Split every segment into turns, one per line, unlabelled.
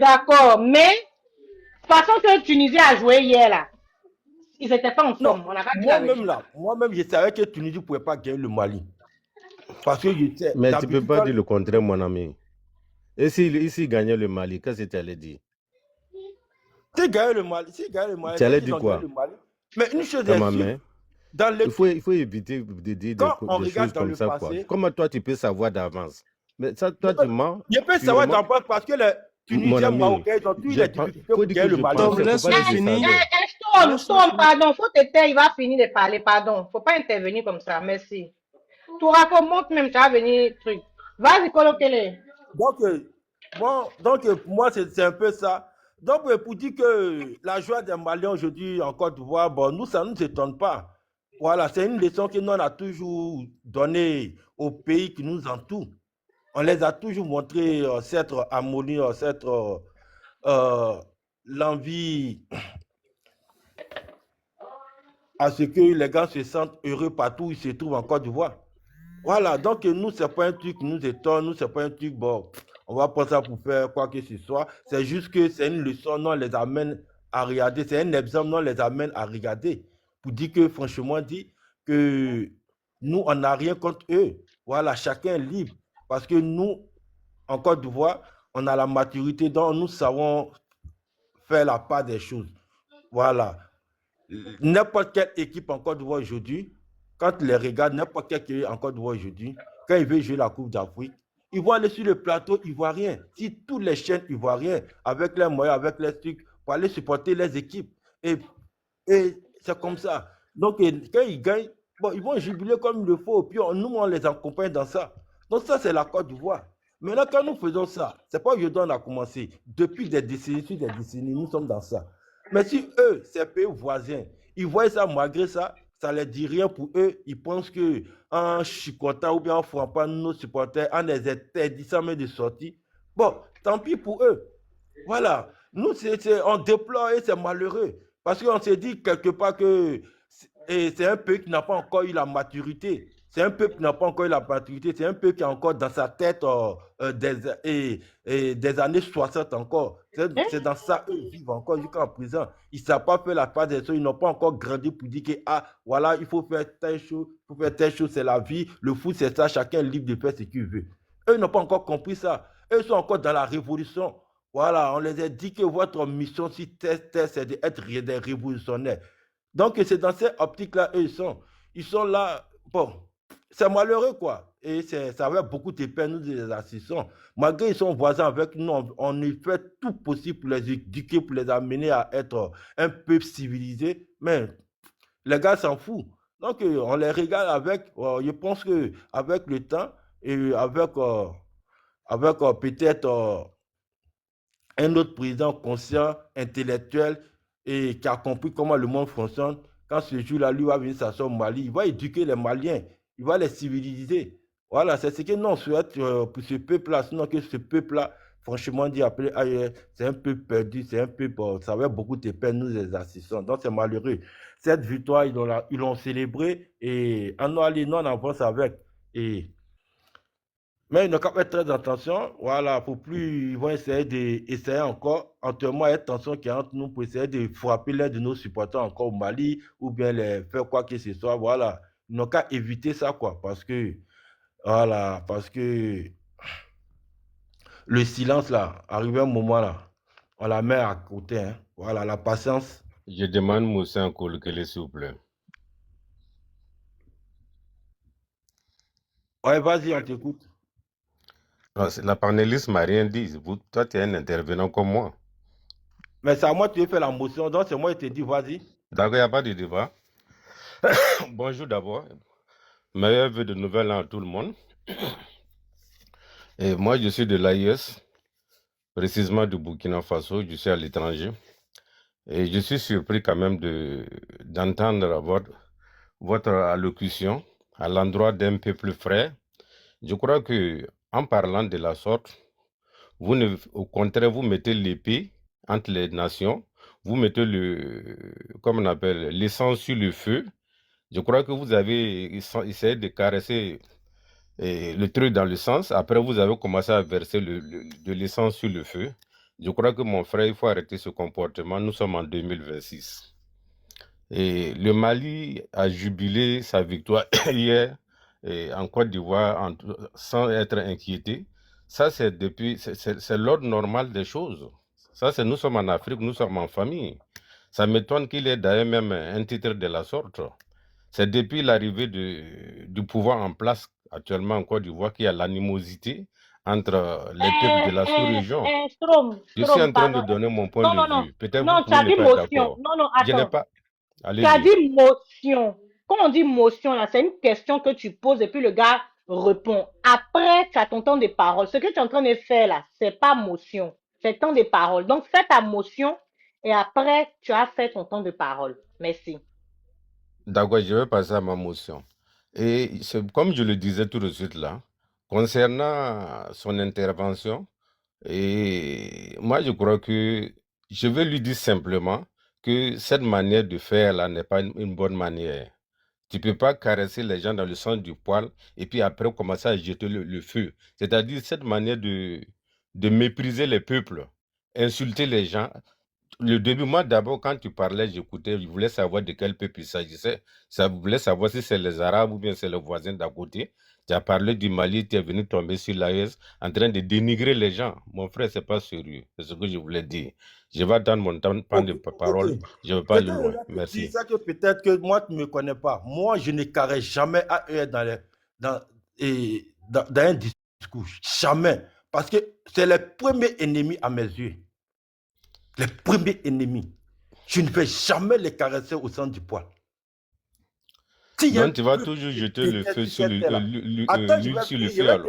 d'accord, mais façon que Tunisie a joué hier là, ils n'étaient pas en
Non,
forme. On n'a pas vu la logique.
moi-même, je savais que Tunisie ne pouvait pas gagner le Mali. Parce que je sais,
Mais tu ne peux
d'habitude,
pas dire le contraire, mon ami. Et s'il gagnait le Mali, qu'est-ce que tu allais dire?
s'ils gagnaient le Mali,
Tu
c'est
allais
qu'ils
dire
ont gagné
quoi?
le Mali. Mais une chose
Dans
est
ma
sûre,
main.
dans le,
Il faut éviter de dire
quand on
des
regarde
choses
dans
comme
le
ça, quoi.
passé,
Comment toi, tu peux savoir d'avance? Mais ça,
je
toi,
peux,
tu mens
je peux savoir
purement.
d'abord parce que les
Mon
Tunisiens,
ami,
Marocains, ils ont tous les difficultés
faut
pour
dire
gagner
que
le
je
Mali.
Donc,
pensais, faut pas
laisse-le
dire que je
finir.
savais.
Stone,
Laisse-le
Stone,
finir.
pardon, faut te taire, il va finir de parler, pardon. Faut pas intervenir comme ça, merci. Tu racontes même, tu vas venir, truc. Vas-y, colloquez-les.
Donc, pour moi, c'est un peu ça. Donc, pour dire que la joie des Maliens aujourd'hui en Côte d'Ivoire, bon, nous, ça ne nous étonne pas. Voilà, c'est une leçon que nous on a toujours donnée aux pays qui nous entourent. On les a toujours montré cette harmonie, euh, l'envie à ce que les gars se sentent heureux partout où ils se trouvent en Côte d'Ivoire. Voilà, donc nous, c'est pas un truc qui nous étonne, nous, c'est pas un truc, bon, on va pas ça pour faire quoi que ce soit. C'est juste que c'est une leçon, non, on les amène à regarder, c'est un exemple, non, on les amène à regarder. Pour dire que, franchement, dit que nous, on n'a rien contre eux. Voilà, chacun est libre. Parce que nous, en Côte d'Ivoire, on a la maturité, donc nous savons faire la part des choses. Voilà. N'importe quelle équipe en Côte d'Ivoire aujourd'hui, quand les regarde, n'importe quelle équipe en Côte d'Ivoire aujourd'hui, quand ils veulent jouer la Coupe d'Afrique, ils vont aller sur le plateau ivoirien. Si tous les chaînes ivoiriens, avec leurs moyens, avec les trucs, pour aller supporter les équipes. Et, et c'est comme ça. Donc, quand ils gagnent, bon, ils vont jubiler comme il le faut. Puis nous, on les accompagne dans ça. Donc, ça, c'est la Côte d'Ivoire. Maintenant, quand nous faisons ça, c'est pas aujourd'hui on a commencé. Depuis des décennies, nous sommes dans ça. Mais si eux, ces pays voisins, ils voient ça malgré ça, ça ne les dit rien pour eux. Ils pensent qu'en chicotant ou bien en frappant nos supporters, en les interdisant même de sortir, bon, tant pis pour eux. Voilà. Nous, on déplore et c'est malheureux. Parce qu'on s'est dit quelque part que c'est un pays qui n'a pas encore eu la maturité. C'est un peuple qui n'a pas encore eu la maturité. C'est un peuple qui est encore dans sa tête des années 60 encore. C'est dans ça eux vivent encore jusqu'en présent. Ils ne savent pas faire la part des choses. Ils n'ont pas encore grandi pour dire que, ah, voilà, il faut faire telle chose, c'est la vie. Le foot, c'est ça. Chacun est libre de faire ce qu'il veut. Eux n'ont pas encore compris ça. Eux sont encore dans la révolution. Voilà, on les a dit que votre mission, si c'est d'être des révolutionnaires. Donc, c'est dans cette optique-là, eux, ils sont. Ils sont là. Bon, c'est malheureux, quoi. Et ça avait beaucoup de peine, nous, les assistants. Malgré qu'ils sont voisins avec nous, on fait tout possible pour les éduquer, pour les amener à être un peuple civilisé. Mais les gars s'en foutent. Donc, on les regarde avec, je pense qu'avec le temps et avec peut-être un autre président conscient, intellectuel et qui a compris comment le monde fonctionne, quand ce jour-là, lui va venir s'asseoir au Mali, il va éduquer les Maliens, il va les civiliser. Voilà, c'est ce que nous on souhaite pour ce peuple-là, sinon que ce peuple-là, franchement dit, après, c'est un peu perdu, c'est un peu, bon, ça va beaucoup de peine, nous les assistants. Donc c'est malheureux. Cette victoire, ils l'ont célébrée et en allé, nous on avance avec. Et mais ils n'ont qu'à faire très attention. Voilà, pour plus, ils vont essayer encore, entièrement, être tension qui est entre nous pour essayer de frapper l'un de nos supporters encore au Mali ou bien les faire quoi que ce soit. Voilà, ils n'ont qu'à éviter ça, quoi. Parce que le silence, là, arrivé un moment, là, on la met à côté, hein. Voilà, la patience.
Je demande Moussa un s'il vous plaît.
Ouais, vas-y, on t'écoute.
La panéliste m'a rien dit. Toi, tu es un intervenant comme moi.
Mais c'est à moi que tu veux faire la motion, donc c'est moi qui te dis, vas-y.
D'accord, il n'y a pas de débat. Bonjour d'abord. Meilleur vœu de nouvel an à tout le monde. Et moi, je suis de l'AIS, précisément du Burkina Faso. Je suis à l'étranger. Et je suis surpris quand même d'entendre votre allocution à l'endroit d'un peuple frère. Je crois que en parlant de la sorte, au contraire, vous mettez l'épée entre les nations, vous mettez comme on appelle, l'essence sur le feu. Je crois que vous avez essayé de caresser le truc dans le sens. Après, vous avez commencé à verser de l'essence sur le feu. Je crois que mon frère, il faut arrêter ce comportement. Nous sommes en 2026. Et le Mali a jubilé sa victoire hier en Côte d'Ivoire sans être inquiété. Ça, c'est l'ordre normal des choses. Ça, c'est nous sommes en Afrique, nous sommes en famille. Ça m'étonne qu'il ait d'ailleurs même un titre de la sorte. C'est depuis l'arrivée du pouvoir en place actuellement en Côte d'Ivoire qu'il y a l'animosité entre les peuples de la sous-région. Je suis en train de donner mon point de vue. Peut-être
Non,
vous
tu as
pouvez
dit
ne pas être
motion.
d'accord.
Non,
Je n'ai
attends.
pas...
Tu as
Allez-y.
dit motion. Quand on dit motion, là, c'est une question que tu poses et puis le gars répond. Après, tu as ton temps de parole. Ce que tu es en train de faire là, c'est pas motion. C'est temps de parole. Donc, fais ta motion et après, tu as fait ton temps de parole. Merci.
D'accord, je vais passer à ma motion. Et comme je le disais tout de suite là, concernant son intervention, et moi je crois que je vais lui dire simplement que cette manière de faire là n'est pas une bonne manière. Tu ne peux pas caresser les gens dans le sens du poil et puis après commencer à jeter le feu. C'est-à-dire cette manière de mépriser les peuples, insulter les gens. Le début, moi d'abord, quand tu parlais, j'écoutais, je voulais savoir de quel peuple il s'agissait. Je voulais savoir si c'est les Arabes ou bien c'est le voisin d'à côté. Tu as parlé du Mali, tu es venu tomber sur l'AES en train de dénigrer les gens. Mon frère, c'est pas sérieux. C'est ce que je voulais dire. Je vais attendre mon temps de parole. Je ne vais pas aller loin. Merci.
C'est ça que peut-être que moi, tu ne me connais pas. Moi, je ne caresse jamais AES dans un discours. Jamais. Parce que c'est le premier ennemi à mes yeux. Les premiers ennemis. Je ne vais jamais les caresser au centre du poil.
Donc tu vas toujours jeter le feu sur l'huile sur le feu alors.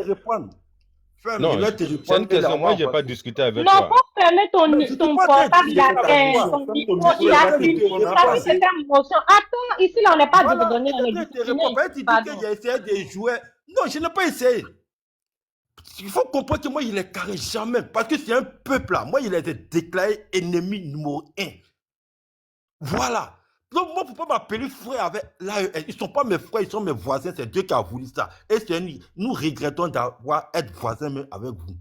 Non, c'est une question. Moi, je n'ai pas discuté avec toi.
Non, faut fermer ton portable, ton micro, il a fini. C'est ta motion. Attends, ici, là, on n'est pas de donner les
Tu dis que j'ai essayé de jouer. Non, je n'ai pas essayé. Il faut comprendre que moi, il ne les caresse jamais. Parce que c'est un peuple là. Moi, il a été déclaré ennemi numéro 1. Voilà. Donc, moi, il ne faut pas m'appeler frère avec l'AES. Ils ne sont pas mes frères, ils sont mes voisins. C'est Dieu qui a voulu ça. Et nous regrettons d'avoir être voisins même avec vous.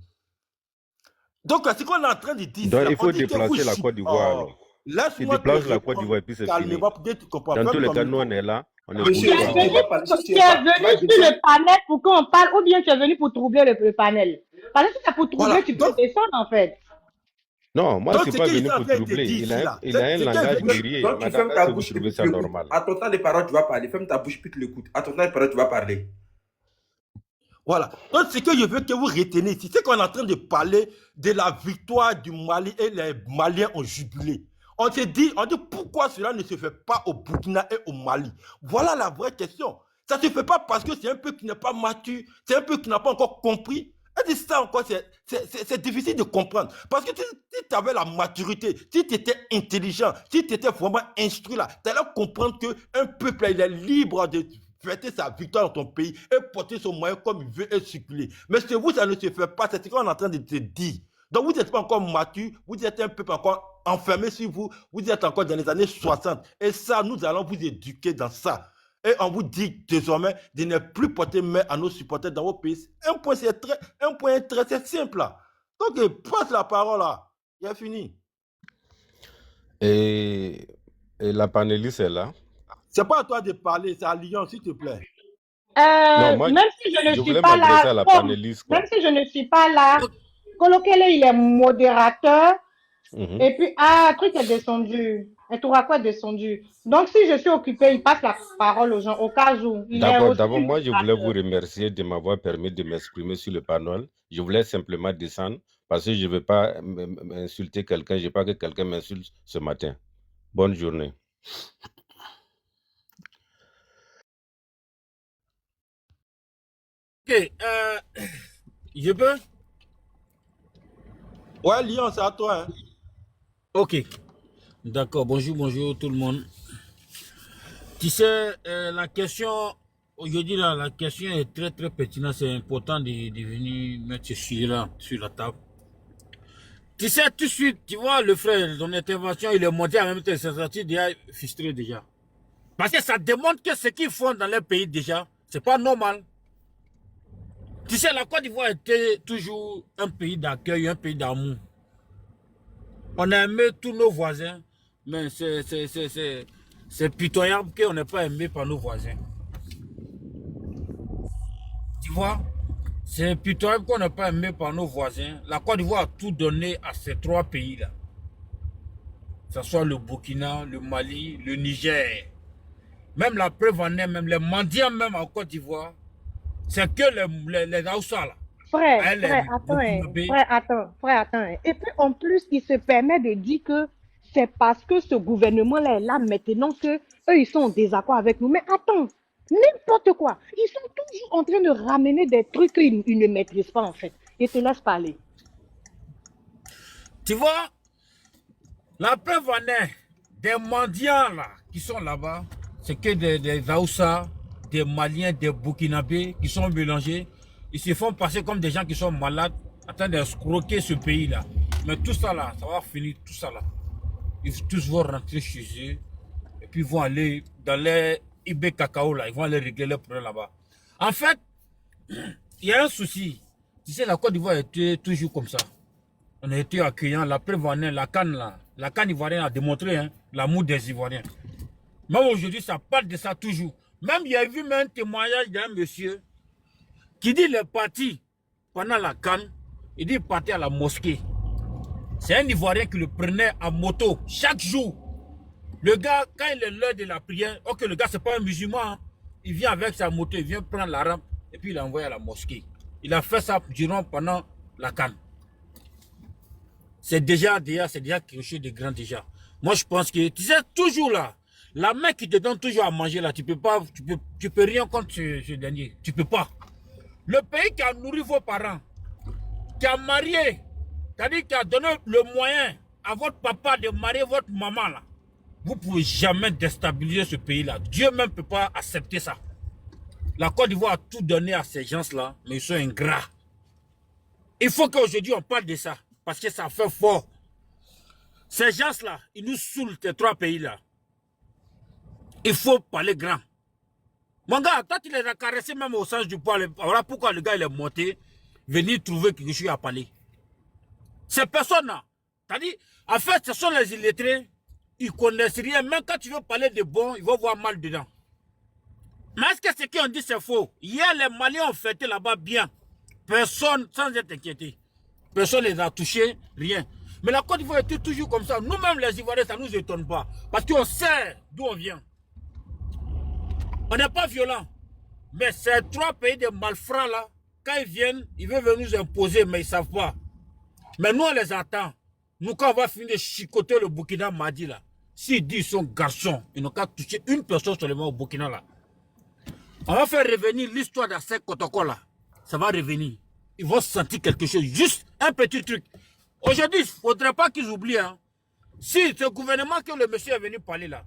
Donc, ce qu'on est en train de dire,
donc, il faut déplacer la Côte d'Ivoire. Il déplace la Côte d'Ivoire et puis c'est fini. Dans tous les cas, nous, on est là. On est
tu es venu sur le panel pour qu'on parle ou bien tu es venu pour troubler le panel? Parce que si c'est pour troubler, tu peux descendre en fait.
Non, moi, je ne suis pas venu pour troubler. Il a un langage guerrier.
Donc, tu fermes ta bouche et puis tu l'écoutes. À ton temps de parole, tu vas parler. Ferme ta bouche puis tu l'écoutes. À ton temps de parole, tu vas parler.
Voilà. Donc, ce que je veux que vous reteniez ici, c'est qu'on est en train de parler de la victoire du Mali et les Maliens ont jubilé. On dit pourquoi cela ne se fait pas au Burkina et au Mali. Voilà la vraie question. Ça ne se fait pas parce que c'est un peuple qui n'est pas mature, c'est un peuple qui n'a pas encore compris. Et ça encore, c'est difficile de comprendre. Parce que si tu avais la maturité, si tu étais intelligent, si tu étais vraiment instruit là, tu allais comprendre qu'un peuple, il est libre de fêter sa victoire dans ton pays et porter son moyen comme il veut et circuler. Mais chez vous, ça ne se fait pas. C'est ce qu'on est en train de te dire. Donc, vous n'êtes pas encore mature, vous êtes un peuple encore enfermé sur vous, vous êtes encore dans les années 60. Et ça, nous allons vous éduquer dans ça. Et on vous dit désormais de ne plus porter main à nos supporters dans vos pays. Un point très simple là. Donc, passe la parole là. Il a fini.
Et la panéliste est là.
C'est pas à toi de parler, c'est à Lyon, s'il te plaît.
Non, moi,
même si je ne suis pas là, même si je ne suis pas là, Kolokele, il est modérateur. Et puis, truc est descendu. Et Tourako est descendu. Donc, si je suis occupé, il passe la parole aux gens au cas où.
D'abord, moi, je voulais vous remercier de m'avoir permis de m'exprimer sur le panel. Je voulais simplement descendre parce que je ne veux pas insulter quelqu'un. Je ne veux pas que quelqu'un m'insulte ce matin. Bonne journée.
Ok, je peux?
Ouais, Lyon, c'est à toi. Hein.
Ok, d'accord. Bonjour tout le monde. Tu sais, la question, aujourd'hui, là, la question est très pertinente. C'est important de venir mettre ce sujet-là sur la table. Tu sais, tout de suite, tu vois, le frère, son intervention, il est monté en même temps, c'est sorti déjà frustré déjà. Parce que ça démontre que ce qu'ils font dans leur pays déjà, c'est pas normal. Tu sais, la Côte d'Ivoire était toujours un pays d'accueil, un pays d'amour. On a aimé tous nos voisins, mais c'est pitoyable qu'on n'est pas aimé par nos voisins. Tu vois, c'est pitoyable qu'on n'est pas aimé par nos voisins. La Côte d'Ivoire a tout donné à ces 3 pays-là. Que ce soit le Burkina, le Mali, le Niger. Même la preuve en est, même les mendiants même en Côte d'Ivoire, c'est que les Haoussa là.
Frère, attends. Et puis en plus, il se permet de dire que c'est parce que ce gouvernement-là est là maintenant que eux ils sont en désaccord avec nous. Mais attends, n'importe quoi. Ils sont toujours en train de ramener des trucs qu'ils ne maîtrisent pas en fait. Ils te laissent parler.
Tu vois, la preuve en est, des mendiants là qui sont là-bas, c'est que des Haoussa, des Maliens, des Burkinabés qui sont mélangés. Ils se font passer comme des gens qui sont malades, en train d'escroquer ce pays-là. Mais tout ça là, ça va finir, tout ça là. Ils tous vont rentrer chez eux et puis ils vont aller dans les IB Cacao là, ils vont aller régler leurs problèmes là-bas. En fait, il y a un souci. Tu sais, la Côte d'Ivoire était toujours comme ça. On a été accueillant, la preuve en est, la canne là. La canne ivoirienne a démontré l'amour des Ivoiriens. Même aujourd'hui, ça parle de ça toujours. Même il y a eu même un témoignage d'un monsieur qui dit qu'il est parti pendant la canne, il dit qu'il partait à la mosquée. C'est un Ivoirien qui le prenait en moto chaque jour. Le gars, quand il est l'heure de la prière, ok, le gars, c'est pas un musulman, hein, il vient avec sa moto, il vient prendre la rampe et puis il l'a envoyé à la mosquée. Il a fait ça durant pendant la canne. C'est déjà quelque chose de grand déjà. Moi, je pense que, tu sais, toujours là, la main qui te donne toujours à manger là, tu peux rien contre ce dernier. Tu peux pas. Le pays qui a nourri vos parents, qui a marié, c'est-à-dire qui a donné le moyen à votre papa de marier votre maman là, vous ne pouvez jamais déstabiliser ce pays-là. Dieu même ne peut pas accepter ça. La Côte d'Ivoire a tout donné à ces gens-là, mais ils sont ingrats. Il faut qu'aujourd'hui on parle de ça, parce que ça fait fort. Ces gens-là, ils nous saoulent, ces 3 pays-là. Il faut parler grand. Mon gars, toi, tu les as caressés même au sens du poil. Voilà pourquoi le gars, il est monté, venir trouver quelque chose à parler. Ces personnes-là, c'est-à-dire, en fait, ce sont les illettrés, ils connaissent rien. Même quand tu veux parler de bon, ils vont voir mal dedans. Mais est-ce que ce qu'on dit, c'est faux? Hier, les Maliens ont fêté là-bas bien. Personne, sans être inquiété. Personne ne les a touchés, rien. Mais la Côte d'Ivoire était toujours comme ça. Nous-mêmes, les Ivoiriens, ça ne nous étonne pas. Parce qu'on sait d'où on vient. On n'est pas violent. Mais ces 3 pays de malfrats là, quand ils viennent, ils veulent venir nous imposer, mais ils ne savent pas. Mais nous, on les attend. Nous, quand on va finir de chicoter le Burkina Madi là, s'ils disent qu'ils sont garçons, ils n'ont qu'à toucher une personne seulement au Burkina là. On va faire revenir l'histoire d'Assec Kotoko là. Ça va revenir. Ils vont sentir quelque chose. Juste un petit truc. Aujourd'hui, il ne faudrait pas qu'ils oublient. Hein. Si ce gouvernement que le monsieur est venu parler là,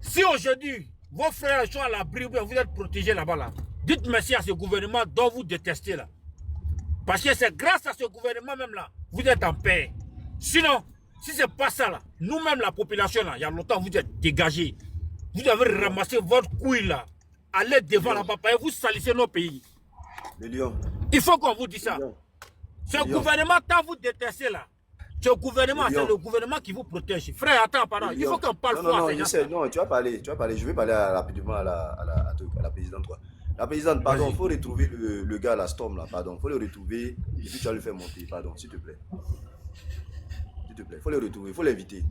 si aujourd'hui, vos frères sont à l'abri, vous êtes protégés là-bas là, dites merci à ce gouvernement dont vous détestez là. Parce que c'est grâce à ce gouvernement même là, vous êtes en paix. Sinon, si ce n'est pas ça là, nous-mêmes la population là, il y a longtemps vous êtes dégagés. Vous avez ramassé votre couille là, allez devant là-bas, vous salissez nos pays. Il faut qu'on vous dise ça. Ce gouvernement, quand vous détestez là, ce gouvernement, c'est le gouvernement qui vous protège. Frère, attends, pardon, il faut qu'on parle fort.
Non, tu vas parler, je vais parler rapidement à la présidente. Quoi. La présidente, pardon, il faut retrouver le gars, la Storm, là, pardon, il faut le retrouver, et puis tu vas le faire monter, pardon, s'il te plaît. S'il te plaît, il faut le retrouver, il faut l'inviter.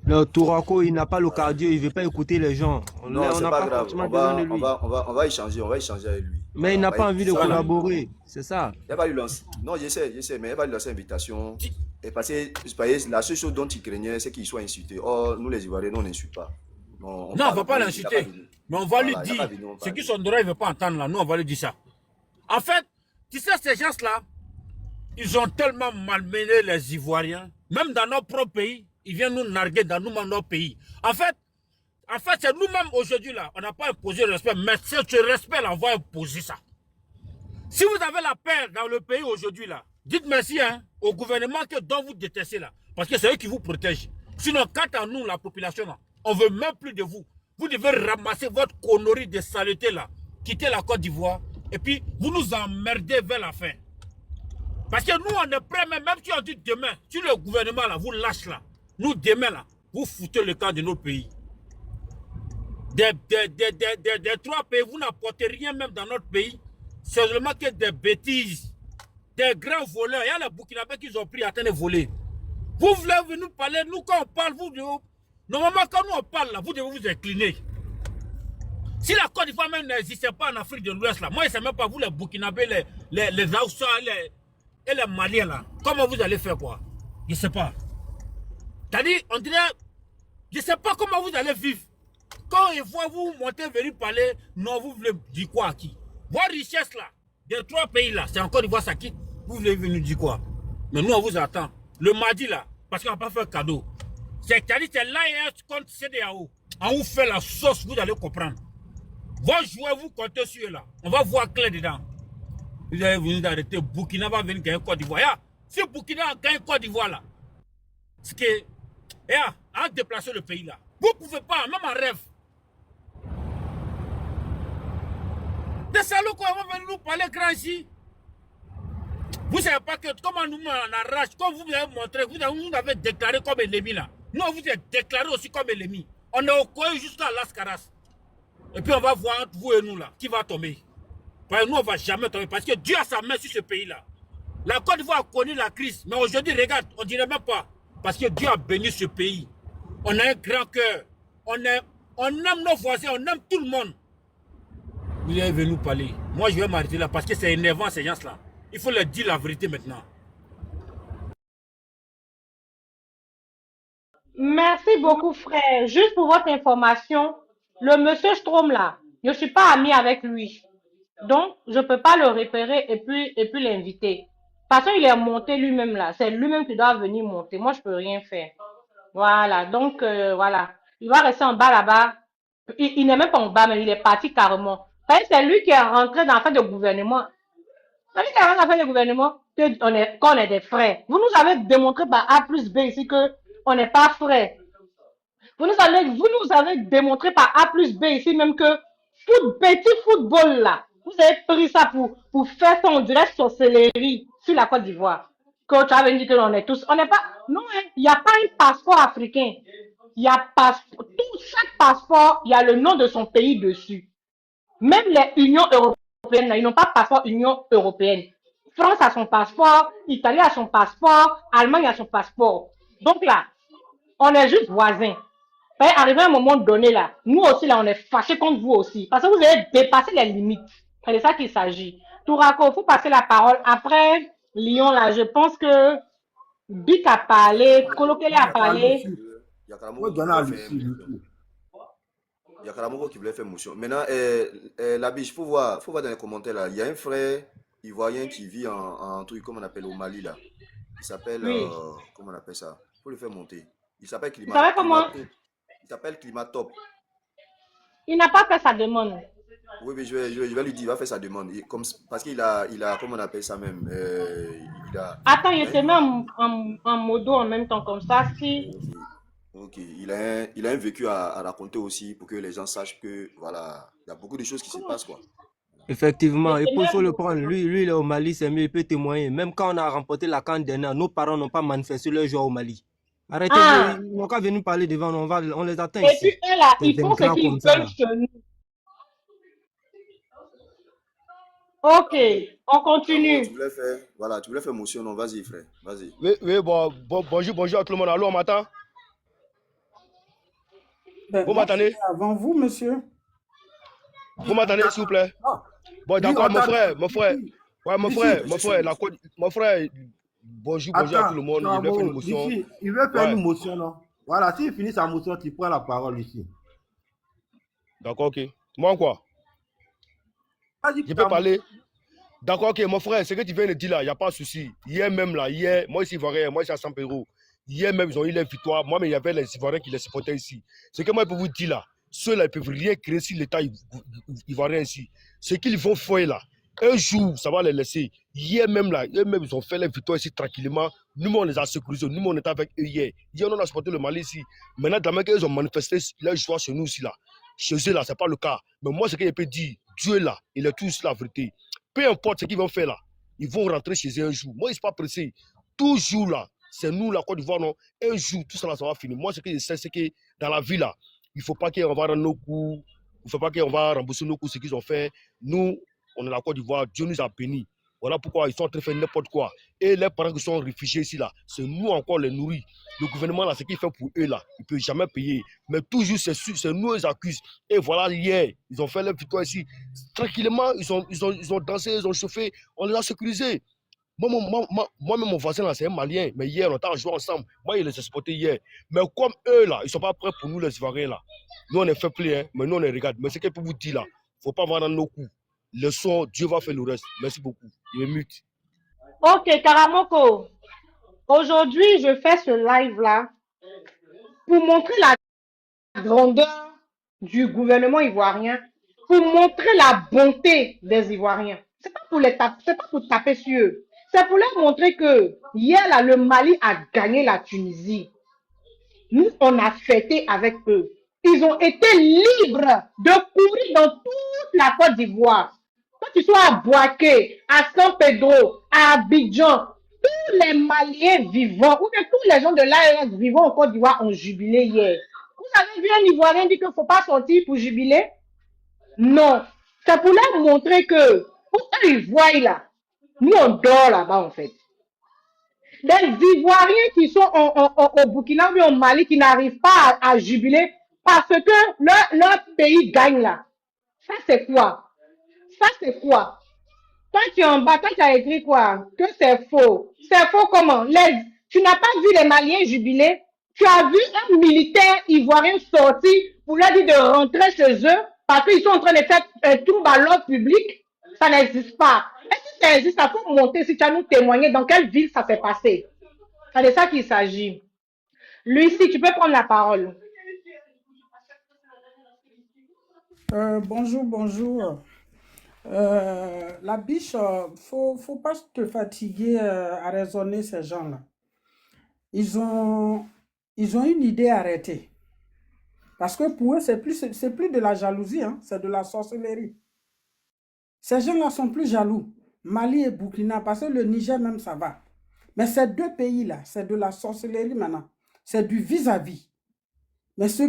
Le Tourako, il n'a pas le cardio, il ne veut pas écouter les gens.
Non, c'est pas grave, on va échanger avec lui.
Mais il n'a pas envie de collaborer, c'est ça.
Il va lui lancer, non, je sais, mais il va lui lancer invitation. Et parce que la seule chose dont il craignait, c'est qu'il soit insulté. Or, nous les Ivoiriens, on n'insulte pas.
Non, on ne va pas l'insulter. Mais on va lui dire, ce qui son droit, il ne veut pas entendre là, nous on va lui dire ça. En fait, tu sais, ces gens-là, ils ont tellement malmené les Ivoiriens, même dans nos propres pays, ils viennent nous narguer dans nous-mêmes nos pays. En fait, c'est nous-mêmes aujourd'hui là, on n'a pas imposé le respect, mais ce respect là, on va imposer ça. Si vous avez la paix dans le pays aujourd'hui là, dites merci au gouvernement dont vous détestez là, parce que c'est eux qui vous protègent. Sinon, quant à nous, la population là, on ne veut même plus de vous. Vous devez ramasser votre connerie de saleté là, quitter la Côte d'Ivoire, et puis vous nous emmerdez vers la fin. Parce que nous, on est prêts, même si on dit demain, si le gouvernement là, vous lâche là, nous demain là, vous foutez le camp de notre pays. Des 3 pays, vous n'apportez rien même dans notre pays. C'est seulement que des bêtises. Des grands voleurs. Il y a les Burkinabés qui ont pris à train de voler. Vous voulez venir parler, nous quand on parle, vous normalement quand nous on parle là, vous devez vous incliner. Si la Côte d'Ivoire même n'existait pas en Afrique de l'Ouest là, moi je ne sais même pas vous les Burkinabés, les Haoussa et les Maliens là, comment vous allez faire quoi? Je ne sais pas. C'est-à-dire, on dirait, je ne sais pas comment vous allez vivre. Quand ils voient vous monter, venir parler, non, vous voulez dire quoi à qui? Vos richesses là, des 3 pays là, c'est encore d'Ivoire ça quitte. Vous voulez venir dire quoi? Mais nous on vous attend. Le mardi là, parce qu'on n'a pas fait cadeau. C'est-à-dire c'est l'AES contre CDAO. On vous fait la sauce, vous allez comprendre. Vos joueurs, vous comptez sur eux là. On va voir clair dedans. Vous allez venir d'arrêter. Burkina va venir gagner Côte d'Ivoire. Si Burkina gagne Côte d'Ivoire là, c'est que, à déplacer le pays là. Vous ne pouvez pas, même en rêve. Des salauds qui vont venir nous parler grand ici. Vous ne savez pas que comment nous en arrache, comme vous avez montré, vous avez déclaré comme ennemi là. Nous, vous êtes déclaré aussi comme ennemi. On est au coin jusqu'à Las Caras. Et puis on va voir entre vous et nous là, qui va tomber. Parce que nous, on ne va jamais tomber. Parce que Dieu a sa main sur ce pays là. La Côte d'Ivoire a connu la crise. Mais aujourd'hui, regarde, on ne dirait même pas. Parce que Dieu a béni ce pays. On a un grand cœur. On aime nos voisins, on aime tout le monde. Vous allez venir nous parler. Moi, je vais m'arrêter là parce que c'est énervant ces gens-là. Il faut leur dire la vérité maintenant.
Merci beaucoup, frère. Juste pour votre information, le monsieur Strom là, je ne suis pas amie avec lui. Donc, je ne peux pas le repérer et puis l'inviter. Parce qu'il est monté lui-même là. C'est lui-même qui doit venir monter. Moi, je ne peux rien faire. Voilà. Donc, voilà. Il va rester en bas là-bas. Il n'est même pas en bas, mais il est parti carrément. C'est lui qui est rentré dans l'affaire de gouvernement. C'est lui qui est rentré dans l'affaire de gouvernement qu'on est des frères. Vous nous avez démontré par A plus B ici qu'on n'est pas frères. Vous nous avez démontré par A plus B ici même que petit football là, vous avez pris ça pour faire ça, on dirait sorcellerie sur la Côte d'Ivoire. Que tu as dit que l'on est tous, on n'est pas, non, il n'y a pas un passeport africain. Il y a chaque passeport, il y a le nom de son pays dessus. Même les Unions européennes, là, ils n'ont pas de passeport Union européenne. France a son passeport, Italie a son passeport, Allemagne a son passeport. Donc là, on est juste voisins. Arrivé à un moment donné là, nous aussi là, on est fâchés contre vous aussi. Parce que vous avez dépassé les limites. C'est de ça qu'il s'agit. Tourako, il faut passer la parole. Après Lyon là, je pense que Bic a parlé, Kolokele a parlé.
Il y a Karamoko qui voulait faire motion. Maintenant, la biche, il faut voir dans les commentaires là. Il y a un frère ivoirien qui vit en truc, comment on appelle, au Mali là. Il s'appelle, comment on appelle ça? Il faut le faire monter. Il s'appelle Climat.
Vous savez comment?
Il s'appelle Climat Top.
Il n'a pas fait sa demande.
Oui, mais je vais lui dire, il va faire sa demande. Parce qu'il a, comment on appelle ça même?
Attends, il se met en modo en même temps comme ça. Si...
Ok, il a un vécu à raconter aussi pour que les gens sachent que, voilà, il y a beaucoup de choses qui se passent, quoi.
Effectivement, il faut le prendre. Lui, il est au Mali, c'est mieux, il peut témoigner. Même quand on a remporté la CAN dernière, nos parents n'ont pas manifesté leur joie au Mali. Arrêtez, ils n'ont qu'à venir parler devant nous, on les attend ici.
Et puis eux là, ils font ce qu'ils veulent chez nous. Ok, on continue.
Tu voulais faire motion, non, vas-y frère, vas-y.
Oui, bonjour à tout le monde. Allô, on m'entend? Vous m'entendez?
Avant vous, monsieur.
Vous m'entendez, s'il vous plaît? Bon, d'accord, mon frère. Ouais, mon frère, bonjour à tout le monde. Il veut faire une motion.
Il veut faire une motion, non? Voilà, s'il finit sa motion, tu prends la parole ici.
D'accord, ok. Moi, quoi? Je peux parler? D'accord, ok, mon frère, ce que tu viens de dire là, il n'y a pas de souci. Hier même, là, moi ici, Ivoirien, moi ici à Saint-Péro. Hier même, ils ont eu leur victoire. Moi, mais il y avait les Ivoiriens qui les supportaient ici. Ce que moi, je peux vous dire là, ceux-là, ils ne peuvent rien créer sur l'État ivoirien ici. Ce qu'ils vont faire là, un jour, ça va les laisser. Hier même, là, eux-mêmes, ils ont fait leur victoire ici tranquillement. Nous, on les a sécurisés. Nous, on était avec eux hier. Hier, on a supporté le Mali ici. Maintenant, demain, ils ont manifesté leur joie chez nous ici là. Chez eux là, ce n'est pas le cas. Mais moi, ce que je peux dire, Dieu là, il est tous la vérité. Peu importe ce qu'ils vont faire là, Ils vont rentrer chez eux un jour. Moi, ils ne sont pas pressés. Toujours là, c'est nous, la Côte d'Ivoire, non. Un jour, tout ça, là, ça va finir. Moi, ce que je sais, c'est que dans la vie, là, il ne faut pas qu'on va rendre nos coups. Il ne faut pas qu'on va rembourser nos coups, ce qu'ils ont fait. Nous, on est la Côte d'Ivoire. Dieu nous a bénis. Voilà pourquoi ils sont en train de faire n'importe quoi. Et les parents qui sont réfugiés ici, là, c'est nous encore les nourris. Le gouvernement, là, ce qu'il fait pour eux, là, il ne peut jamais payer. Mais toujours, c'est nous, ils accusent. Et voilà, hier, ils ont fait leur victoire ici. Tranquillement, ils ont dansé, ils ont chauffé. On les a sécurisés. Moi-même, mon voisin, là, c'est un Malien. Mais hier, on a joué ensemble. Moi, il les a supportés hier. Mais comme eux, là, ils ne sont pas prêts pour nous, les Ivoiriens, là. Nous, on est fait play, hein, mais nous, on les regarde. Mais ce que je peux vous dire, là, il ne faut pas vendre nos coups. Le son, Dieu va faire le reste. Merci beaucoup. Il est mute.
Ok, Karamoko. Aujourd'hui, je fais ce live-là pour montrer la grandeur du gouvernement ivoirien, pour montrer la bonté des Ivoiriens. C'est pas pour taper sur eux. C'est pour leur montrer que hier, là, le Mali a gagné la Tunisie. Nous, on a fêté avec eux. Ils ont été libres de courir dans toute la Côte d'Ivoire. Que tu sois à Bouaké, à San Pedro, à Abidjan, tous les Maliens vivants, ou bien tous les gens de l'AES vivants en Côte d'Ivoire ont jubilé hier. Vous avez vu un Ivoirien dire qu'il ne faut pas sortir pour jubiler? Non. C'est pour leur montrer que, pour eux, ils voient là. Nous, on dort là-bas, en fait. Des Ivoiriens qui sont au Burkina ou au Mali qui n'arrivent pas à jubiler parce que leur pays gagne là. Ça, c'est quoi? Ça, c'est quoi? Toi, tu es en bas, toi, tu as écrit quoi? Que c'est faux. C'est faux comment? Tu n'as pas vu les Maliens jubiler? Tu as vu un militaire ivoirien sortir pour leur dire de rentrer chez eux parce qu'ils sont en train de faire un trouble à l'ordre public? Ça n'existe pas. Et si ça existe, ça faut monter si tu as nous témoigner dans quelle ville ça s'est passé. C'est de ça qu'il s'agit. Lucie, tu peux prendre la parole.
Bonjour. La biche, faut pas te fatiguer à raisonner ces gens-là. Ils ont une idée arrêtée. Parce que pour eux, c'est plus de la jalousie, hein, c'est de la sorcellerie. Ces gens-là sont plus jaloux. Mali et Burkina, parce que le Niger même, ça va. Mais ces deux pays-là, c'est de la sorcellerie maintenant. C'est du vis-à-vis. Mais ce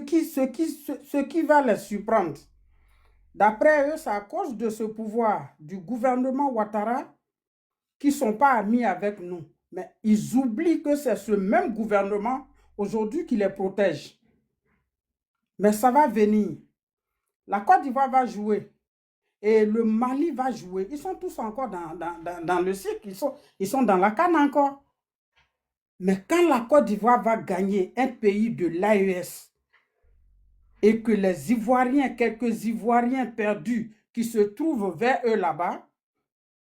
qui va les surprendre, d'après eux, c'est à cause de ce pouvoir du gouvernement Ouattara qui ne sont pas amis avec nous. Mais ils oublient que c'est ce même gouvernement aujourd'hui qui les protège. Mais ça va venir. La Côte d'Ivoire va jouer. Et le Mali va jouer. Ils sont tous encore dans le cycle. Ils sont dans la canne encore. Mais quand la Côte d'Ivoire va gagner un pays de l'AES et que les Ivoiriens, quelques Ivoiriens perdus qui se trouvent vers eux là-bas,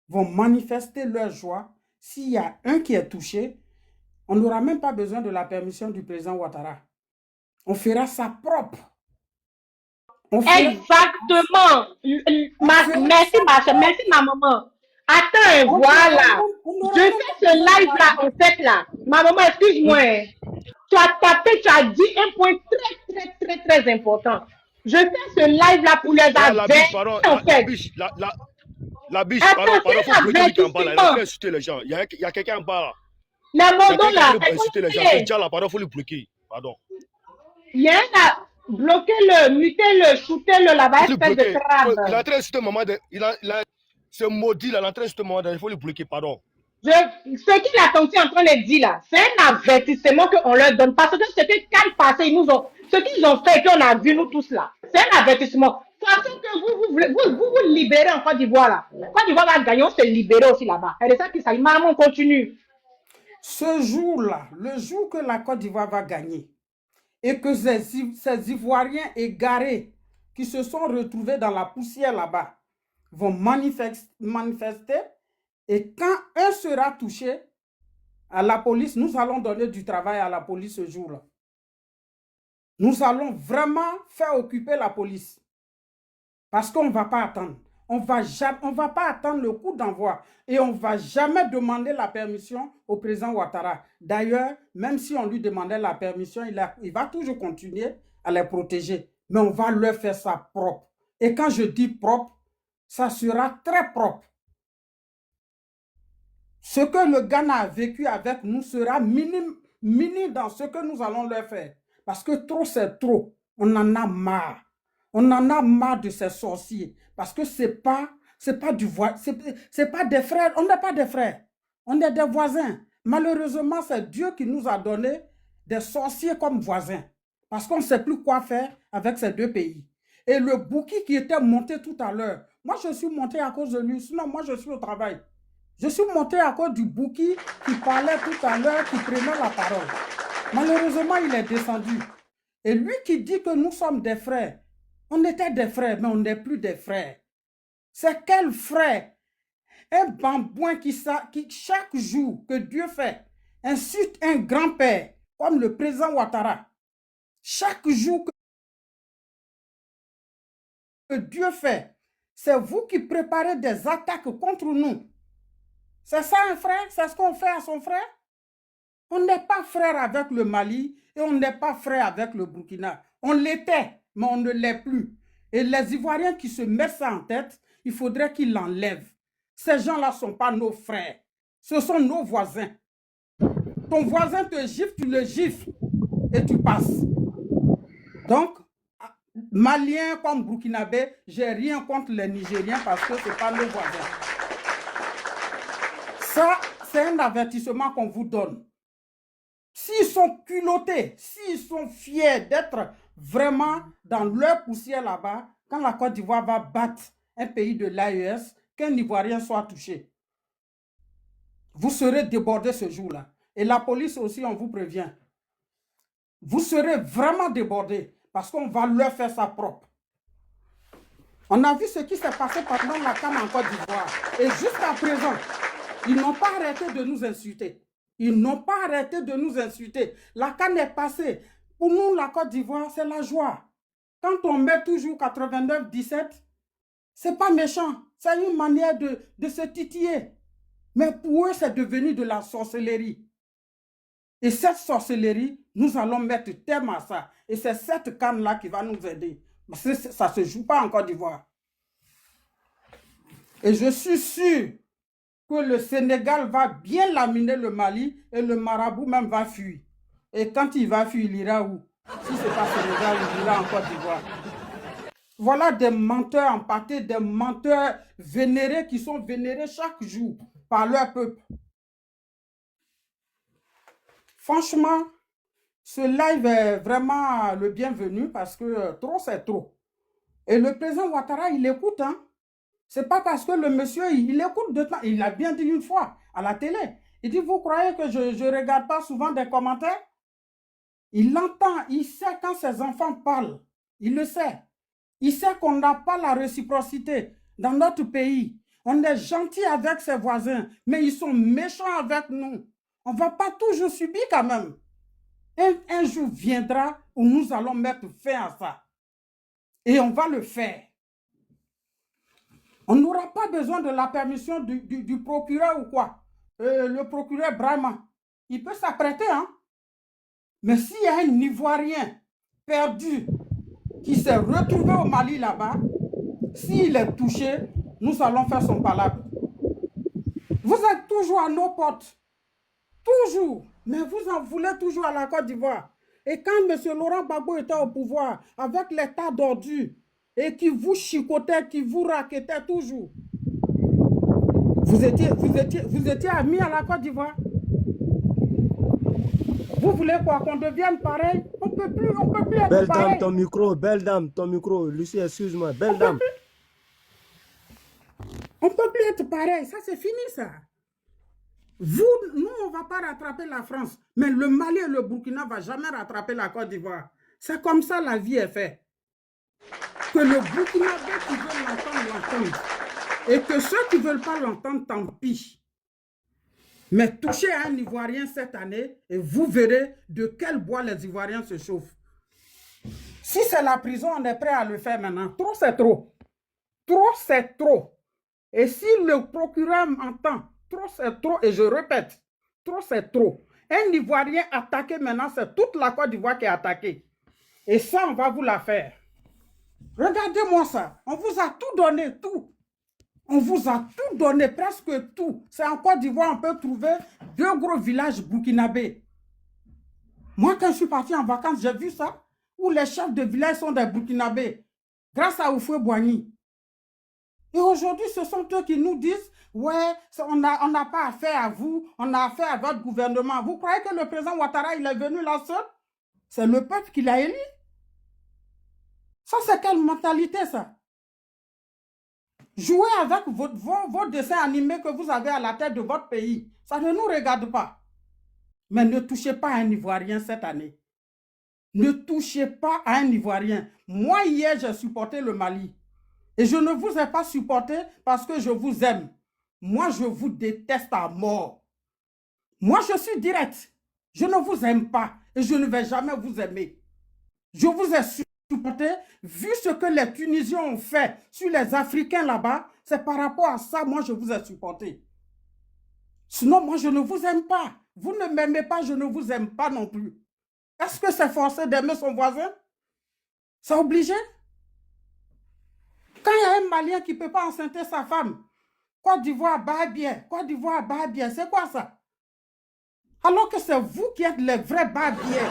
vont manifester leur joie, s'il y a un qui est touché, on n'aura même pas besoin de la permission du président Ouattara. On fera ça propre.
Exactement. Merci ma maman. Attends, voilà. Je fais ce live-là, en fait, là. Ma maman, excuse-moi. Tu as tapé, tu as dit un point très important. Je fais ce live-là pour les avertir, en fait.
La biche, pardon, faut bloquer quelqu'un en bas là. Il a fait insulter les gens. Il y a quelqu'un en bas là.
La modo là.
Il a insulter les gens. C'est déjà là, pardon, faut le bloquer. Pardon.
Il y a un là. Bloquez-le, mutez-le, shootez-le là-bas, espèce de crabe.
Il a en train d'insulter maman. Ce maudit là, il a en train d'insulter maman. Il faut le bloquer, pardon.
Ce qu'il a tenté en train de dire là, c'est un avertissement qu'on leur donne. Parce que ce que quand passé, ce qu'ils ont fait, qu'on a vu nous tous là, c'est un avertissement. Parce que vous libérez en Côte d'Ivoire là. Côte d'Ivoire va gagner, on se libérer aussi là-bas. Et c'est ça qui s'agit. Maman, on continue.
Ce jour-là, le jour que la Côte d'Ivoire va gagner, et que ces Ivoiriens égarés qui se sont retrouvés dans la poussière là-bas vont manifester, et quand un sera touché, à la police, nous allons donner du travail à la police ce jour-là. Nous allons vraiment faire occuper la police. Parce qu'on ne va pas attendre. On va pas attendre le coup d'envoi. Et on ne va jamais demander la permission au président Ouattara. D'ailleurs, même si on lui demandait la permission, il va toujours continuer à les protéger. Mais on va leur faire ça propre. Et quand je dis propre, ça sera très propre. Ce que le Ghana a vécu avec nous sera minime dans ce que nous allons leur faire. Parce que trop, c'est trop. On en a marre. On en a marre de ces sorciers. Parce que c'est pas du c'est pas des frères. On n'est pas des frères. On est des voisins. Malheureusement, c'est Dieu qui nous a donné des sorciers comme voisins. Parce qu'on ne sait plus quoi faire avec ces deux pays. Et le Bouki qui était monté tout à l'heure, moi je suis monté à cause de lui, sinon moi je suis au travail. Je suis monté à cause du Bouki qui parlait tout à l'heure, qui prenait la parole. Malheureusement, il est descendu. Et lui qui dit que nous sommes des frères, on était des frères, mais on n'est plus des frères. C'est quel frère? Un bambouin qui chaque jour que Dieu fait insulte un grand-père, comme le président Ouattara. Chaque jour que Dieu fait, c'est vous qui préparez des attaques contre nous. C'est ça un frère? C'est ce qu'on fait à son frère? On n'est pas frère avec le Mali et on n'est pas frère avec le Burkina. On l'était, mais on ne l'est plus. Et les Ivoiriens qui se mettent ça en tête, il faudrait qu'ils l'enlèvent. Ces gens-là ne sont pas nos frères. Ce sont nos voisins. Ton voisin te gifle, tu le gifles et tu passes. Donc, Maliens comme Burkinabé, j'ai rien contre les Nigériens parce que ce n'est pas nos voisins. Ça, c'est un avertissement qu'on vous donne. S'ils sont culottés, s'ils sont fiers d'être vraiment dans leur poussière là-bas, quand la Côte d'Ivoire va battre un pays de l'AES, qu'un Ivoirien soit touché, vous serez débordés ce jour-là. Et la police aussi, on vous prévient. Vous serez vraiment débordés parce qu'on va leur faire ça propre. On a vu ce qui s'est passé pendant la CAN en Côte d'Ivoire. Et jusqu'à présent, ils n'ont pas arrêté de nous insulter. Ils n'ont pas arrêté de nous insulter. La CAN est passée. Pour nous, la Côte d'Ivoire, c'est la joie. Quand on met toujours 89-17, c'est pas méchant. C'est une manière de se titiller. Mais pour eux, c'est devenu de la sorcellerie. Et cette sorcellerie, nous allons mettre terme à ça. Et c'est cette canne-là qui va nous aider. Parce que ça ne se joue pas en Côte d'Ivoire. Et je suis sûr que le Sénégal va bien laminer le Mali et le marabout même va fuir. Et quand il va fuir, il ira où? Si ce n'est pas Sénégal, il ira en Côte d'Ivoire. Voilà des menteurs empâtés, des menteurs vénérés qui sont vénérés chaque jour par leur peuple. Franchement, ce live est vraiment le bienvenu parce que trop, c'est trop. Et le président Ouattara, il écoute, hein. C'est pas parce que le monsieur, il écoute de temps. Il a bien dit une fois à la télé. Il dit, vous croyez que je ne regarde pas souvent des commentaires? Il l'entend, il sait quand ses enfants parlent. Il le sait. Il sait qu'on n'a pas la réciprocité dans notre pays. On est gentil avec ses voisins, mais ils sont méchants avec nous. On ne va pas toujours subir quand même. Un jour viendra où nous allons mettre fin à ça. Et on va le faire. On n'aura pas besoin de la permission du procureur ou quoi. Le procureur Brahma, il peut s'apprêter, hein. Mais s'il y a un Ivoirien perdu qui s'est retrouvé au Mali là-bas, s'il est touché, nous allons faire son palabre. Vous êtes toujours à nos portes. Toujours. Mais vous en voulez toujours à la Côte d'Ivoire. Et quand M. Laurent Gbagbo était au pouvoir, avec les tas d'ordures, et qui vous chicotait, qui vous raquettait toujours, vous étiez amis à la Côte d'Ivoire. Vous voulez quoi? Qu'on devienne pareil? On ne peut plus être
belle
pareil.
Belle dame, ton micro. Lucie, excuse-moi, belle dame.
On ne peut plus être pareil. Ça, c'est fini, ça. Nous, on ne va pas rattraper la France. Mais le Mali et le Burkina ne vont jamais rattraper la Côte d'Ivoire. C'est comme ça la vie est faite. Que le Burkinabé qui veut l'entendre. Et que ceux qui ne veulent pas l'entendre, tant pis. Mais touchez à un Ivoirien cette année et vous verrez de quel bois les Ivoiriens se chauffent. Si c'est la prison, on est prêt à le faire maintenant. Trop, c'est trop. Trop, c'est trop. Et si le procureur m'entend, trop, c'est trop. Et je répète, trop, c'est trop. Un Ivoirien attaqué maintenant, c'est toute la Côte d'Ivoire qui est attaquée. Et ça, on va vous la faire. Regardez-moi ça. On vous a tout donné, tout. On vous a tout donné, presque tout. C'est en Côte d'Ivoire, on peut trouver 2 gros villages burkinabés. Moi, quand je suis parti en vacances, j'ai vu ça, où les chefs de village sont des burkinabés, grâce à Oufoué Boigny. Et aujourd'hui, ce sont eux qui nous disent, ouais, on n'a pas affaire à vous, on a affaire à votre gouvernement. Vous croyez que le président Ouattara, il est venu là seul? C'est le peuple qui l'a élu. Ça, c'est quelle mentalité, ça? Jouez avec vos dessins animés que vous avez à la tête de votre pays. Ça ne nous regarde pas. Mais ne touchez pas à un Ivoirien cette année. Ne touchez pas à un Ivoirien. Moi, hier, j'ai supporté le Mali. Et je ne vous ai pas supporté parce que je vous aime. Moi, je vous déteste à mort. Moi, je suis direct. Je ne vous aime pas et je ne vais jamais vous aimer. Je vous ai supporté, vu ce que les Tunisiens ont fait sur les Africains là-bas, c'est par rapport à ça, moi, je vous ai supporté. Sinon, moi, je ne vous aime pas. Vous ne m'aimez pas, je ne vous aime pas non plus. Est-ce que c'est forcé d'aimer son voisin? C'est obligé? Quand il y a un Malien qui ne peut pas enceinter sa femme, Côte d'Ivoire bat bien, Côte d'Ivoire bat bien, c'est quoi ça? Alors que c'est vous qui êtes les vrais bat bien.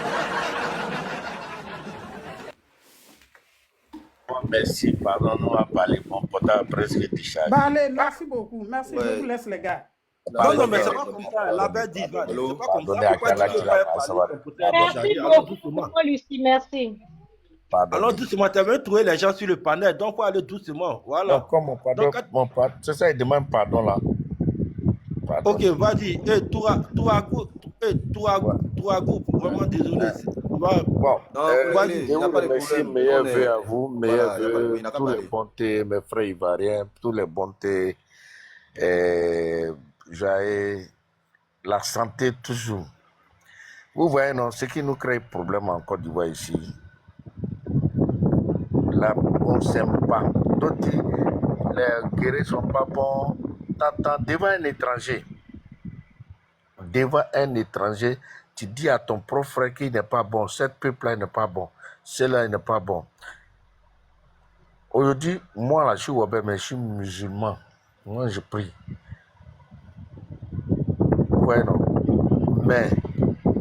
Merci, pardon, nous avons parlé, mon portable presque déchargé.
Bah allez, merci beaucoup, merci, je vous laisse les gars.
Non, mais c'est pas comme ça, la bête dit, c'est pas comme ça. Pourquoi tu veux pas parler ton portable
Merci
déchargé?
beaucoup, Lucie, merci.
Alors doucement, tu as même trouvé les gens sur le panel, donc il faut aller doucement, voilà.
Donc, comme mon pardon, c'est ça, il demande pardon là. Pardon.
Ok, vas-y, vraiment désolé.
Bon,
il n'a pas de
merci,
problème.
meilleurs vœux à vous, meilleurs
Voilà,
vœux,
il n'a qu'à
tous les
parler.
bontés, mes frères ivoiriens, tous les bontés, j'ai la santé toujours. Vous voyez, non, ce qui nous crée problème en Côte d'Ivoire ici, là, on ne s'aime pas. D'autres disent, les guerriers ne sont pas bons. Devant un étranger, tu dis à ton propre frère qu'il n'est pas bon, ce peuple-là n'est pas bon, celui-là n'est pas bon. Aujourd'hui, moi là, je suis Wabé, mais je suis musulman. Moi, je prie. Ouais, non. Mais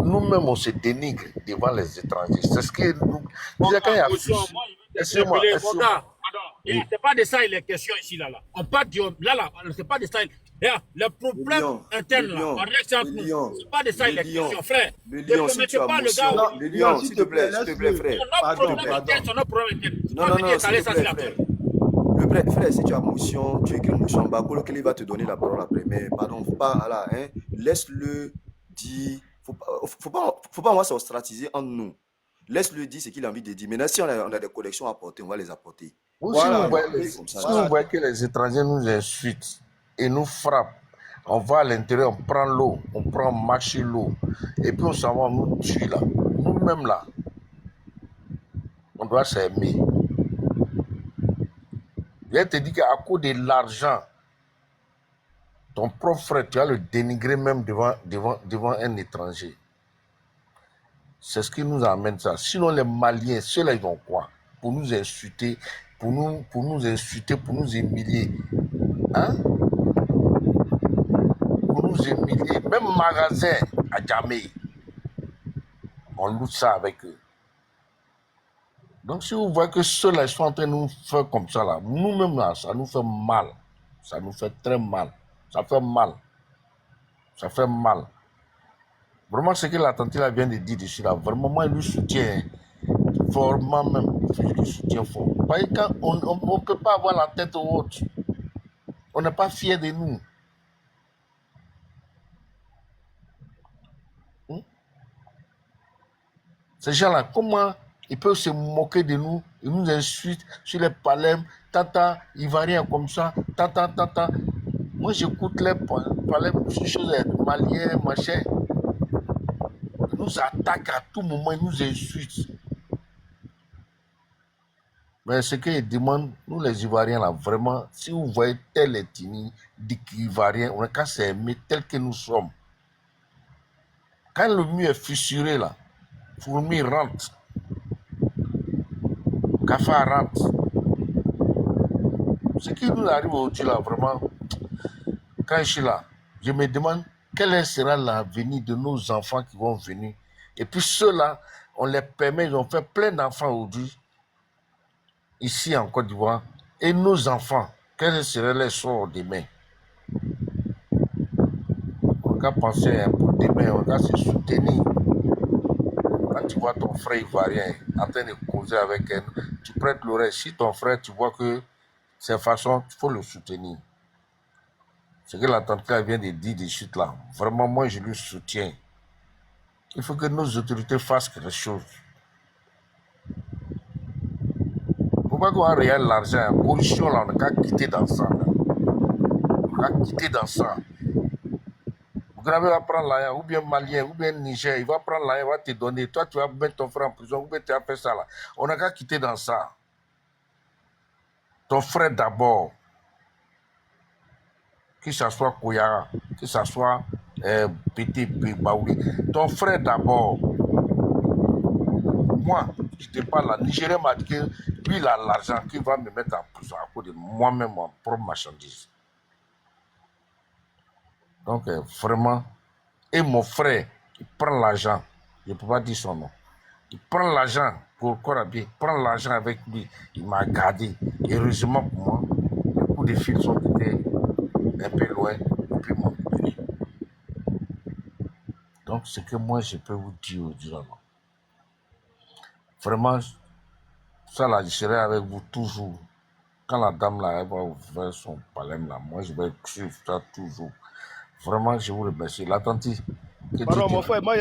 nous-mêmes, on se dénigre devant les étrangers. C'est ce que nous. Quand il y a
excusez-moi. C'est pas de ça il est question ici, là. On parle de là, c'est pas de ça. Le problème interne, là, par exemple, c'est pas de ça il est question, frère.
Le lion, si tu as motion, le lion, s'il te plaît, frère.
Pardon. C'est notre problème interne.
Non, frère, si tu as motion, tu écris motion en bas, qu'il va te donner la parole après. Mais pardon, faut pas, là, hein, laisse-le dire. Faut pas on va s'ostraciser entre nous. Laisse-le dire ce qu'il a envie de dire. Maintenant, si on a des collections à apporter, on va les apporter.
Voilà, si on voit que les étrangers nous insultent et nous frappent, on va à l'intérieur, on prend l'eau, on prend marcher l'eau, et puis on s'en va, on nous tue là. Nous-mêmes là, on doit s'aimer. Je te dis qu'à cause de l'argent, ton propre frère, tu vas le dénigrer même devant un étranger. C'est ce qui nous amène ça. Sinon, les Maliens, ceux-là, ils vont quoi? Pour nous insulter, pour nous insulter, pour nous humilier. Hein? Pour nous humilier. Même magasin à Djamé, on loue ça avec eux. Donc, si vous voyez que ceux-là sont en train de nous faire comme ça, là, nous-mêmes, là, ça nous fait mal. Ça nous fait très mal. Ça fait mal. Ça fait mal. Vraiment, ce que la tante là vient de dire dessus, là, vraiment, moi, je lui soutiens. Vraiment même, je lui soutiens fort. Parce que quand on ne peut pas avoir la tête haute, on n'est pas fiers de nous. Ces gens-là, comment ils peuvent se moquer de nous, ils nous insultent sur les palais, tata, ivoirien comme ça, tata. Moi, j'écoute les palais, choses maliens, machin. Ils nous attaquent à tout moment, ils nous insultent. Mais ce qu'ils demandent, nous les Ivoiriens, là, vraiment, si vous voyez tel ethnie d'Ivoiriens, on n'a qu'à s'aimer tel que nous sommes. Quand le mur est fissuré, là, fourmi rentre, cafard rentre. Ce qui nous arrive aujourd'hui là, vraiment, quand je suis là, je me demande quel sera l'avenir de nos enfants qui vont venir. Et puis ceux-là, on les permet, ils ont fait plein d'enfants aujourd'hui, ici en Côte d'Ivoire. Et nos enfants, quel serait leur sort demain? On va penser pour demain, on va se soutenir. Quand tu vois ton frère ivoirien en train de causer avec elle, tu prêtes l'oreille. Si ton frère, tu vois que c'est façon, il faut le soutenir. Ce que la tante vient de dire de suite là, vraiment, moi, je lui soutiens. Il faut que nos autorités fassent quelque chose. Pourquoi qu'on réel l'argent, corruption là, on n'a qu'à quitter dans ça. On a quitter dans ça. Vous va prendre l'argent, ou bien Malien, ou bien Niger, il va prendre l'argent, il va te donner. Toi, tu vas mettre ton frère en prison, ou bien tu vas faire ça là. On n'a qu'à quitter dans ça. Ton frère d'abord. Que ce soit Koyara, que ce soit Pété Baouli. Ton frère d'abord. Moi, je te parle là, Nigérien m'a dit que lui, il a l'argent qu'il va me mettre en prison à cause de moi-même, mon propre marchandise. Donc, vraiment, et mon frère, il prend l'argent, je ne peux pas dire son nom. Il prend l'argent pour Korabie, il prend l'argent avec lui, il m'a gardé. Et heureusement pour moi, les coups de fil sont été un peu loin depuis mon pays. Donc, ce que moi, je peux vous dire aujourd'hui, vraiment, ça là, je serai avec vous toujours. Quand la dame là, elle va ouvrir son palais là, moi, je vais suivre ça toujours. Vraiment, je vous remercie. L'attentif.
Pardon, mon frère, moi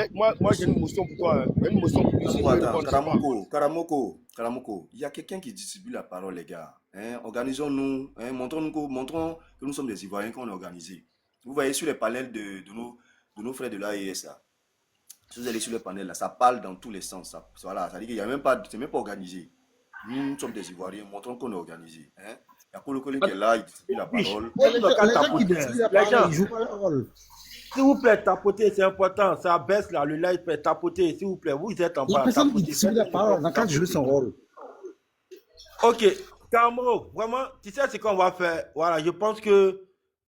j'ai une motion pour toi. Une motion pour toi.
Attends, Karamoko, il y a quelqu'un qui distribue la parole, les gars. Hein, organisons-nous, hein, montrons que nous sommes des Ivoiriens qu'on est organisés. Vous voyez sur les panels de nos frères de l'AES là. Si vous allez sur le panel là, ça parle dans tous les sens. Voilà, ça dit qu'il n'y a même pas, c'est même pas organisé. Nous sommes des Ivoiriens, montrons qu'on est organisés. Hein. Il y a Kolo Kolo qui est là, il distribue la parole.
Les gens, ils jouent pas leur rôle. S'il vous plaît, tapotez, c'est important. Ça baisse là, le live fait tapoter, s'il vous plaît. Vous êtes en bas. Il y a personne qui distribue la parole dans le cadre de jouer son rôle. Ok, Camaro, vraiment, tu sais ce qu'on va faire. Voilà, je pense que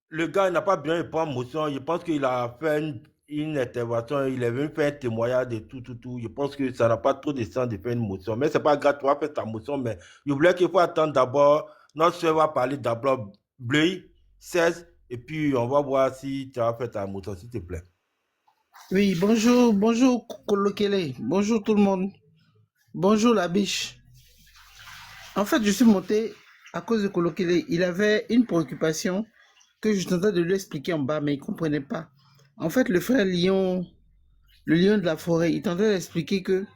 le gars n'a pas bien répondu motion. Je pense qu'il a fait une intervention, il est venu faire un témoignage de tout. Je pense que ça n'a pas trop de sens de faire une motion. Mais c'est pas grave, tu vas faire ta motion. Mais je voulais qu'il faut attendre d'abord. Notre soeur va parler d'abord Bleu, 16. Et puis, on va voir si tu as fait ta moto, s'il te plaît.
Oui, bonjour Kolokele, bonjour tout le monde, bonjour la biche. En fait, je suis monté à cause de Kolokele. Il avait une préoccupation que je tentais de lui expliquer en bas, mais il ne comprenait pas. En fait, le frère Lion, le lion de la forêt, il tentait d'expliquer que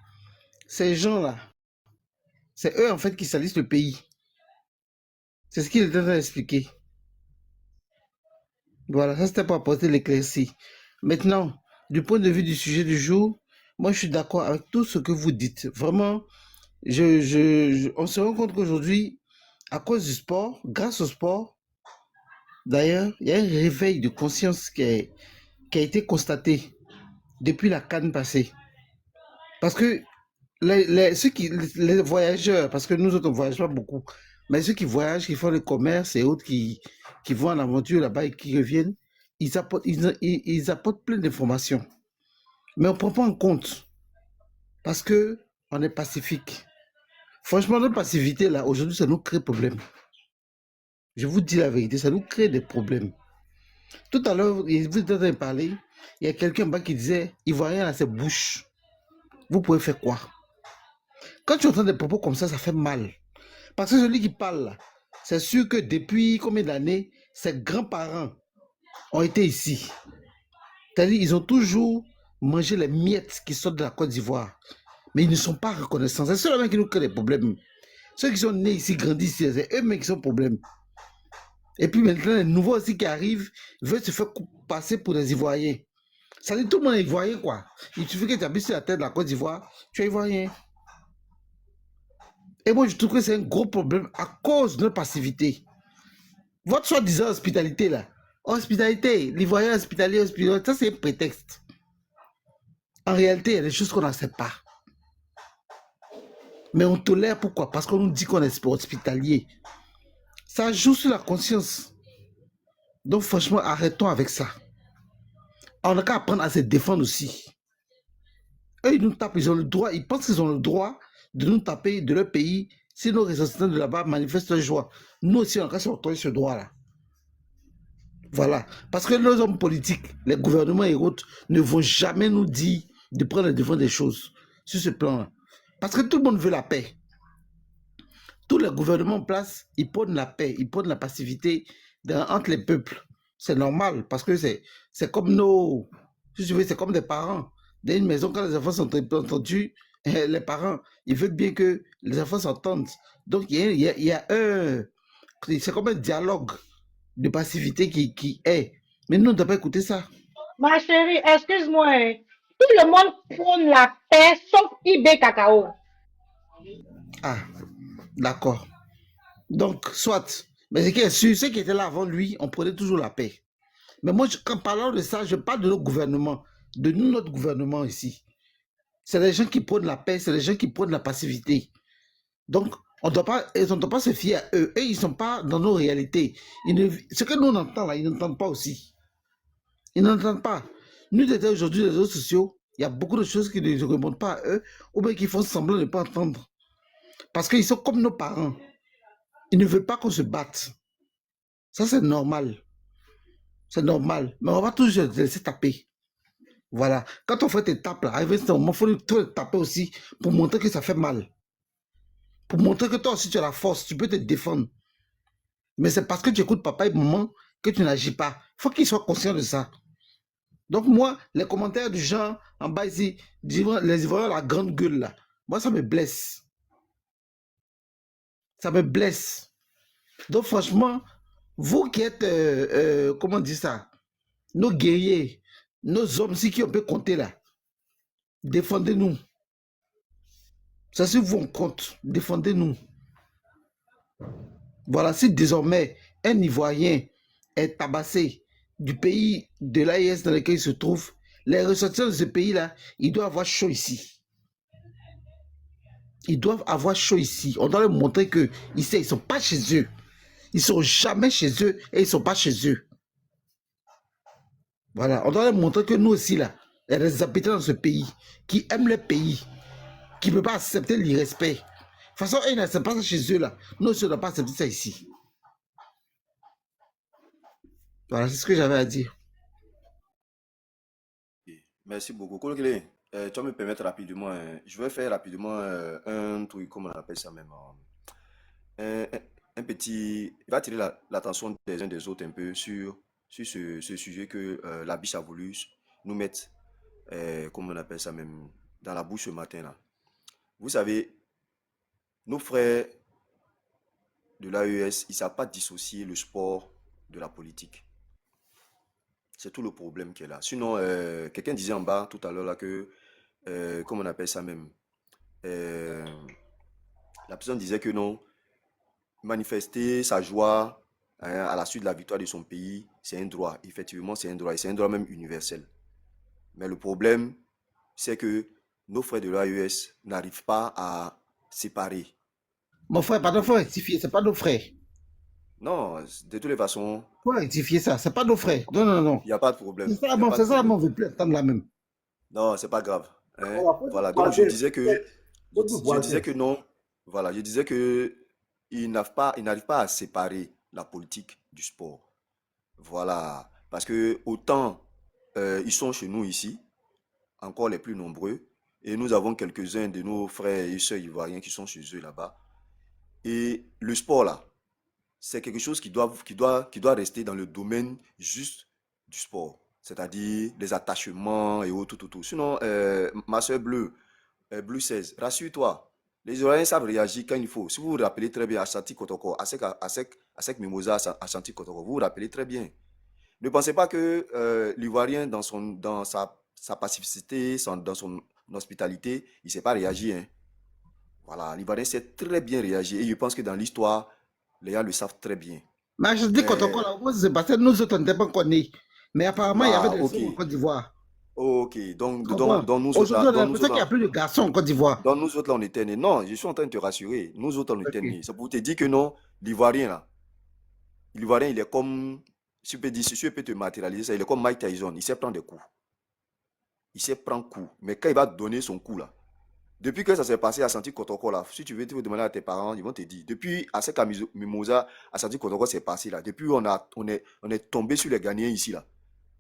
ces gens-là, c'est eux en fait qui salissent le pays. C'est ce qu'il tentait d'expliquer. Voilà, ça c'était pour apporter l'éclaircie. Maintenant, du point de vue du sujet du jour, moi je suis d'accord avec tout ce que vous dites. Vraiment, on se rend compte qu'aujourd'hui, à cause du sport, grâce au sport, d'ailleurs, il y a un réveil de conscience qui a été constaté depuis la CAN passée. Parce que les voyageurs, parce que nous autres on ne voyage pas beaucoup, mais ceux qui voyagent, qui font le commerce et autres, qui vont en aventure là-bas et qui reviennent, ils apportent plein d'informations. Mais on ne prend pas en compte parce qu'on est pacifique. Franchement, notre passivité là, aujourd'hui, ça nous crée des problèmes. Je vous dis la vérité, ça nous crée des problèmes. Tout à l'heure, vous êtes en train de parler, il y a quelqu'un bas qui disait, Ivoirien à ses bouches. Vous pouvez faire quoi? Quand tu entends des propos comme ça fait mal. Parce que celui qui parle là, c'est sûr que depuis combien d'années, ses grands-parents ont été ici. C'est-à-dire ils ont toujours mangé les miettes qui sortent de la Côte d'Ivoire. Mais ils ne sont pas reconnaissants. C'est ceux-là qui nous créent des problèmes. Ceux qui sont nés ici, grandis ici, c'est eux-mêmes qui sont problèmes. Et puis maintenant, les nouveaux aussi qui arrivent veulent se faire passer pour des Ivoiriens. Ça dit tout le monde est Ivoirien, quoi. Il suffit que tu habites sur la terre de la Côte d'Ivoire, tu es Ivoirien. Et moi, je trouve que c'est un gros problème à cause de notre passivité. Votre soi-disant hospitalité, là. Hospitalité, l'Ivoirien hospitalier, ça c'est un prétexte. En réalité, il y a des choses qu'on n'accepte pas. Mais on tolère pourquoi? Parce qu'on nous dit qu'on est hospitalier. Ça joue sur la conscience. Donc franchement, arrêtons avec ça. On a qu'à apprendre à se défendre aussi. Eux, ils nous tapent, ils ont le droit, ils pensent qu'ils ont le droit de nous taper de leur pays si nos ressortissants de là-bas manifestent leur joie. Nous aussi, on a qu'à se retrouver ce droit-là. Voilà. Parce que nos hommes politiques, les gouvernements et autres, ne vont jamais nous dire de prendre le devant des choses sur ce plan-là. Parce que tout le monde veut la paix. Tous les gouvernements en place, ils prônent la paix, ils prônent la passivité entre les peuples. C'est normal, parce que c'est comme nos... Si tu veux, c'est comme des parents. Dans une maison, quand les enfants sont entendus, les parents, ils veulent bien que les enfants s'entendent. Donc, il y a un... C'est comme un dialogue de passivité qui est. Mais nous, on ne doit pas écouter ça.
Ma chérie, excuse-moi. Hein. Tout le monde prône la paix, sauf IB Cacao.
Ah, d'accord. Donc, soit. Mais ce qui est sûr, ceux qui étaient là avant lui, on prenait toujours la paix. Mais moi, quand parlant de ça, je parle de notre gouvernement, de nous, notre gouvernement ici. C'est les gens qui prônent la paix, c'est les gens qui prônent la passivité. Donc, on ne doit pas se fier à eux. Eux, ils ne sont pas dans nos réalités. Ce que nous, on entend là, ils n'entendent pas aussi. Ils n'entendent pas. Nous, aujourd'hui, les réseaux sociaux, il y a beaucoup de choses qui ne remontent pas à eux, ou bien qui font semblant de ne pas entendre. Parce qu'ils sont comme nos parents. Ils ne veulent pas qu'on se batte. Ça, c'est normal. C'est normal. Mais on va toujours les laisser taper. Voilà. Quand ton frère te tape, là, arrivé ce moment, il faut te taper aussi pour montrer que ça fait mal. Pour montrer que toi aussi, tu as la force, tu peux te défendre. Mais c'est parce que tu écoutes papa et maman que tu n'agis pas. Il faut qu'ils soient conscients de ça. Donc moi, les commentaires du genre, en bas ici, les Ivoiriens, la grande gueule, là, moi, ça me blesse. Ça me blesse. Donc franchement, vous qui êtes, comment on dit ça, nos guerriers, nos hommes, si qui on peut compter là, défendez-nous. Ça, si vous on compte, défendez-nous. Voilà, si désormais un Ivoirien est tabassé du pays de l'AIS dans lequel il se trouve, les ressortissants de ce pays-là, ils doivent avoir chaud ici. Ils doivent avoir chaud ici. On doit leur montrer que ici, ils ne sont pas chez eux. Ils ne sont jamais chez eux et ils ne sont pas chez eux. Voilà, on doit leur montrer que nous aussi, là, il y a des habitants dans ce pays qui aiment le pays, qui ne peuvent pas accepter l'irrespect. De toute façon, ils n'acceptent pas ça chez eux, là. Nous aussi, on ne doit pas accepter ça ici. Voilà, c'est ce que j'avais à dire.
Merci beaucoup. Kolokile, tu vas me permettre rapidement, je vais faire rapidement un truc, comment on appelle ça même, un petit, il va attirer l'attention des uns des autres un peu sur ce sujet que la biche a voulu nous mettre, comment on appelle ça même, dans la bouche ce matin-là. Vous savez, nos frères de l'AES, ils ne savent pas dissocier le sport de la politique. C'est tout le problème qui est là. Sinon, quelqu'un disait en bas tout à l'heure là que, comment on appelle ça même, la personne disait que non, manifester sa joie à la suite de la victoire de son pays, c'est un droit. Effectivement, c'est un droit. Et c'est un droit même universel. Mais le problème, c'est que nos frères de l'AES n'arrivent pas à séparer.
Mon frère, pardon, il faut rectifier, c'est pas nos frères.
Non, de toutes les façons.
Il faut rectifier ça, c'est pas nos frères. Non, non, non.
Il n'y a pas de problème.
C'est ça, on ne veut plus entendre la même.
Non, c'est pas grave. Hein? Voilà, donc je disais que non. Voilà, je disais que ils n'arrivent pas à séparer la politique du sport. Voilà, parce que autant ils sont chez nous ici, encore les plus nombreux, et nous avons quelques-uns de nos frères et sœurs ivoiriens qui sont chez eux là-bas. Et le sport là, c'est quelque chose qui doit rester dans le domaine juste du sport, c'est-à-dire les attachements et autres, tout. Sinon, ma soeur Bleu 16, rassure-toi, les Ivoiriens savent réagir quand il faut. Si vous vous rappelez très bien, Ashanti Kotoko, Asek Mimosa, Ashanti Kotoko, vous vous rappelez très bien. Ne pensez pas que l'Ivoirien, dans sa pacificité, dans son hospitalité, il ne sait pas réagir. Hein. Voilà, l'Ivoirien sait très bien réagir. Et je pense que dans l'histoire, les gens le savent très bien.
Mais je dis Kotoko, c'est parce que nous autres, on n'était pas connus. Mais apparemment, il y avait des filles en Côte d'Ivoire.
Ok, donc nous autres.
Aujourd'hui, on a l'impression qu'il n'y a plus de garçons en Côte d'Ivoire.
Donc nous autres, là, on était nés. Non, je suis en train de te rassurer. Nous autres, on était nés. C'est pour te dire que non, l'Ivoirien, là, l'Ivoirien, il est comme, si je peux te matérialiser ça, il est comme Mike Tyson, il sait prendre des coups. Il sait prendre coup. Mais quand il va donner son coup là, depuis que ça s'est passé à Santi Kotoko là, si tu veux demander à tes parents, ils vont te dire. Depuis à Seka Mimosa, à Santi Kotoko, c'est passé là. Depuis, on est tombé sur les Ghanéens ici là.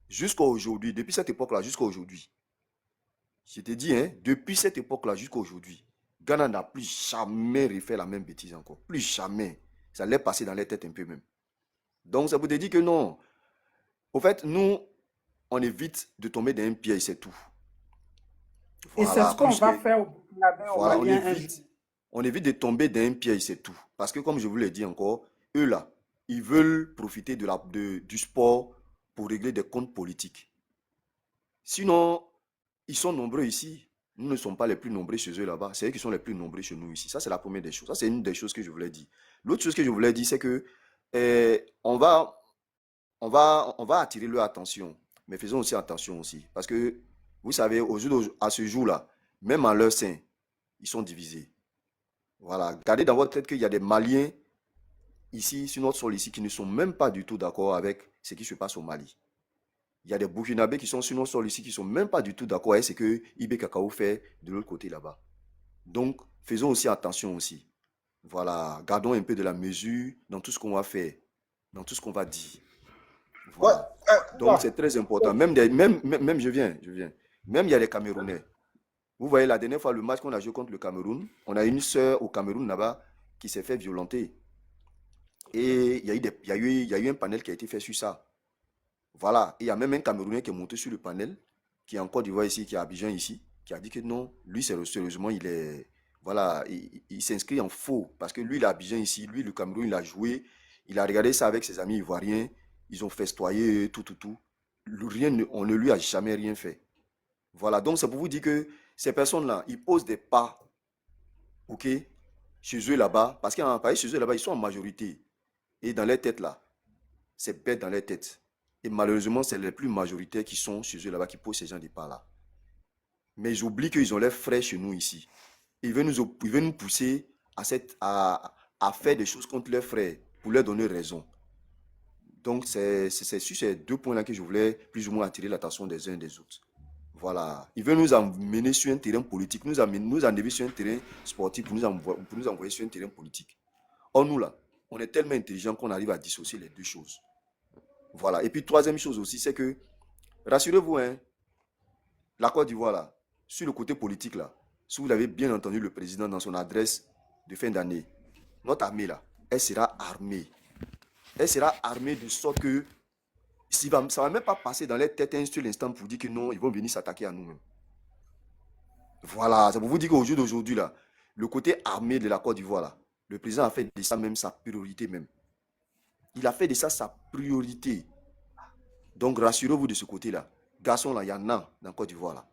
Jusqu'à aujourd'hui, depuis cette époque-là, jusqu'à aujourd'hui. Je te dis, hein, depuis cette époque-là jusqu'à aujourd'hui, Ghana n'a plus jamais refait la même bêtise encore. Plus jamais. Ça l'est passé dans les têtes un peu même. Donc, ça vous te dit que non. Au fait, nous, on évite de tomber dans un piège, c'est tout.
Et c'est ce qu'on va faire au Burkinabé, au
Voilà,
Malien.
on évite de tomber dans un piège, c'est tout. Parce que comme je vous l'ai dit encore, eux là, ils veulent profiter du sport pour régler des comptes politiques. Sinon, ils sont nombreux ici. Nous ne sommes pas les plus nombreux chez eux là-bas. C'est eux qui sont les plus nombreux chez nous ici. Ça, c'est la première des choses. Ça, c'est une des choses que je voulais dire. L'autre chose que je voulais dire, c'est que on va attirer leur attention. Mais faisons aussi attention aussi. Parce que, vous savez, à ce jour-là, même en leur sein, ils sont divisés. Voilà. Gardez dans votre tête qu'il y a des Maliens ici, sur notre sol ici, qui ne sont même pas du tout d'accord avec ce qui se passe au Mali. Il y a des Burkinabés qui sont sur notre sol ici, qui ne sont même pas du tout d'accord avec ce que Ibé Kakao fait de l'autre côté là-bas. Donc, faisons aussi attention aussi. Voilà. Gardons un peu de la mesure dans tout ce qu'on va faire, dans tout ce qu'on va dire. Voilà. Donc, c'est très important. Même, je viens. Même il y a les Camerounais. Vous voyez, la dernière fois, le match qu'on a joué contre le Cameroun, on a une sœur au Cameroun là-bas qui s'est fait violenter. Et il y a eu un panel qui a été fait sur ça. Voilà. Et il y a même un Camerounais qui est monté sur le panel, qui est en Côte d'Ivoire ici, qui est à Abidjan ici, qui a dit que non, lui, sérieusement, il s'inscrit en faux. Parce que lui, il est à Abidjan ici, lui, le Cameroun, il a joué, il a regardé ça avec ses amis ivoiriens, ils ont festoyé, tout. On ne lui a jamais rien fait. Voilà. Donc, c'est pour vous dire que ces personnes-là, ils posent des pas, ok, chez eux là-bas, parce qu'en Paris, chez eux là-bas, ils sont en majorité. Et dans les têtes là, c'est bête dans les têtes. Et malheureusement, c'est les plus majoritaires qui sont chez eux là-bas qui posent ces gens de pas là. Mais ils oublient qu'ils ont leurs frères chez nous ici. Ils veulent nous pousser à faire des choses contre leurs frères pour leur donner raison. Donc, c'est sur ces deux points-là que je voulais plus ou moins attirer l'attention des uns et des autres. Voilà. Ils veulent nous emmener sur un terrain politique, nous enlever sur un terrain sportif pour nous envoyer sur un terrain politique. Or, nous, là, on est tellement intelligents qu'on arrive à dissocier les deux choses. Voilà. Et puis, troisième chose aussi, c'est que, rassurez-vous, hein, la Côte d'Ivoire, là, sur le côté politique, là, si vous l'avez bien entendu le président dans son adresse de fin d'année, notre armée, là, elle sera armée. Elle sera armée de sorte que ça ne va même pas passer dans les têtes un seul instant pour dire que non, ils vont venir s'attaquer à nous-mêmes. Voilà, ça pour vous dire qu'au jour d'aujourd'hui, là, le côté armé de la Côte d'Ivoire, là, le président a fait de ça même sa priorité même. Il a fait de ça sa priorité. Donc, rassurez-vous de ce côté-là. Garçons, là, il y en a dans la Côte d'Ivoire, là.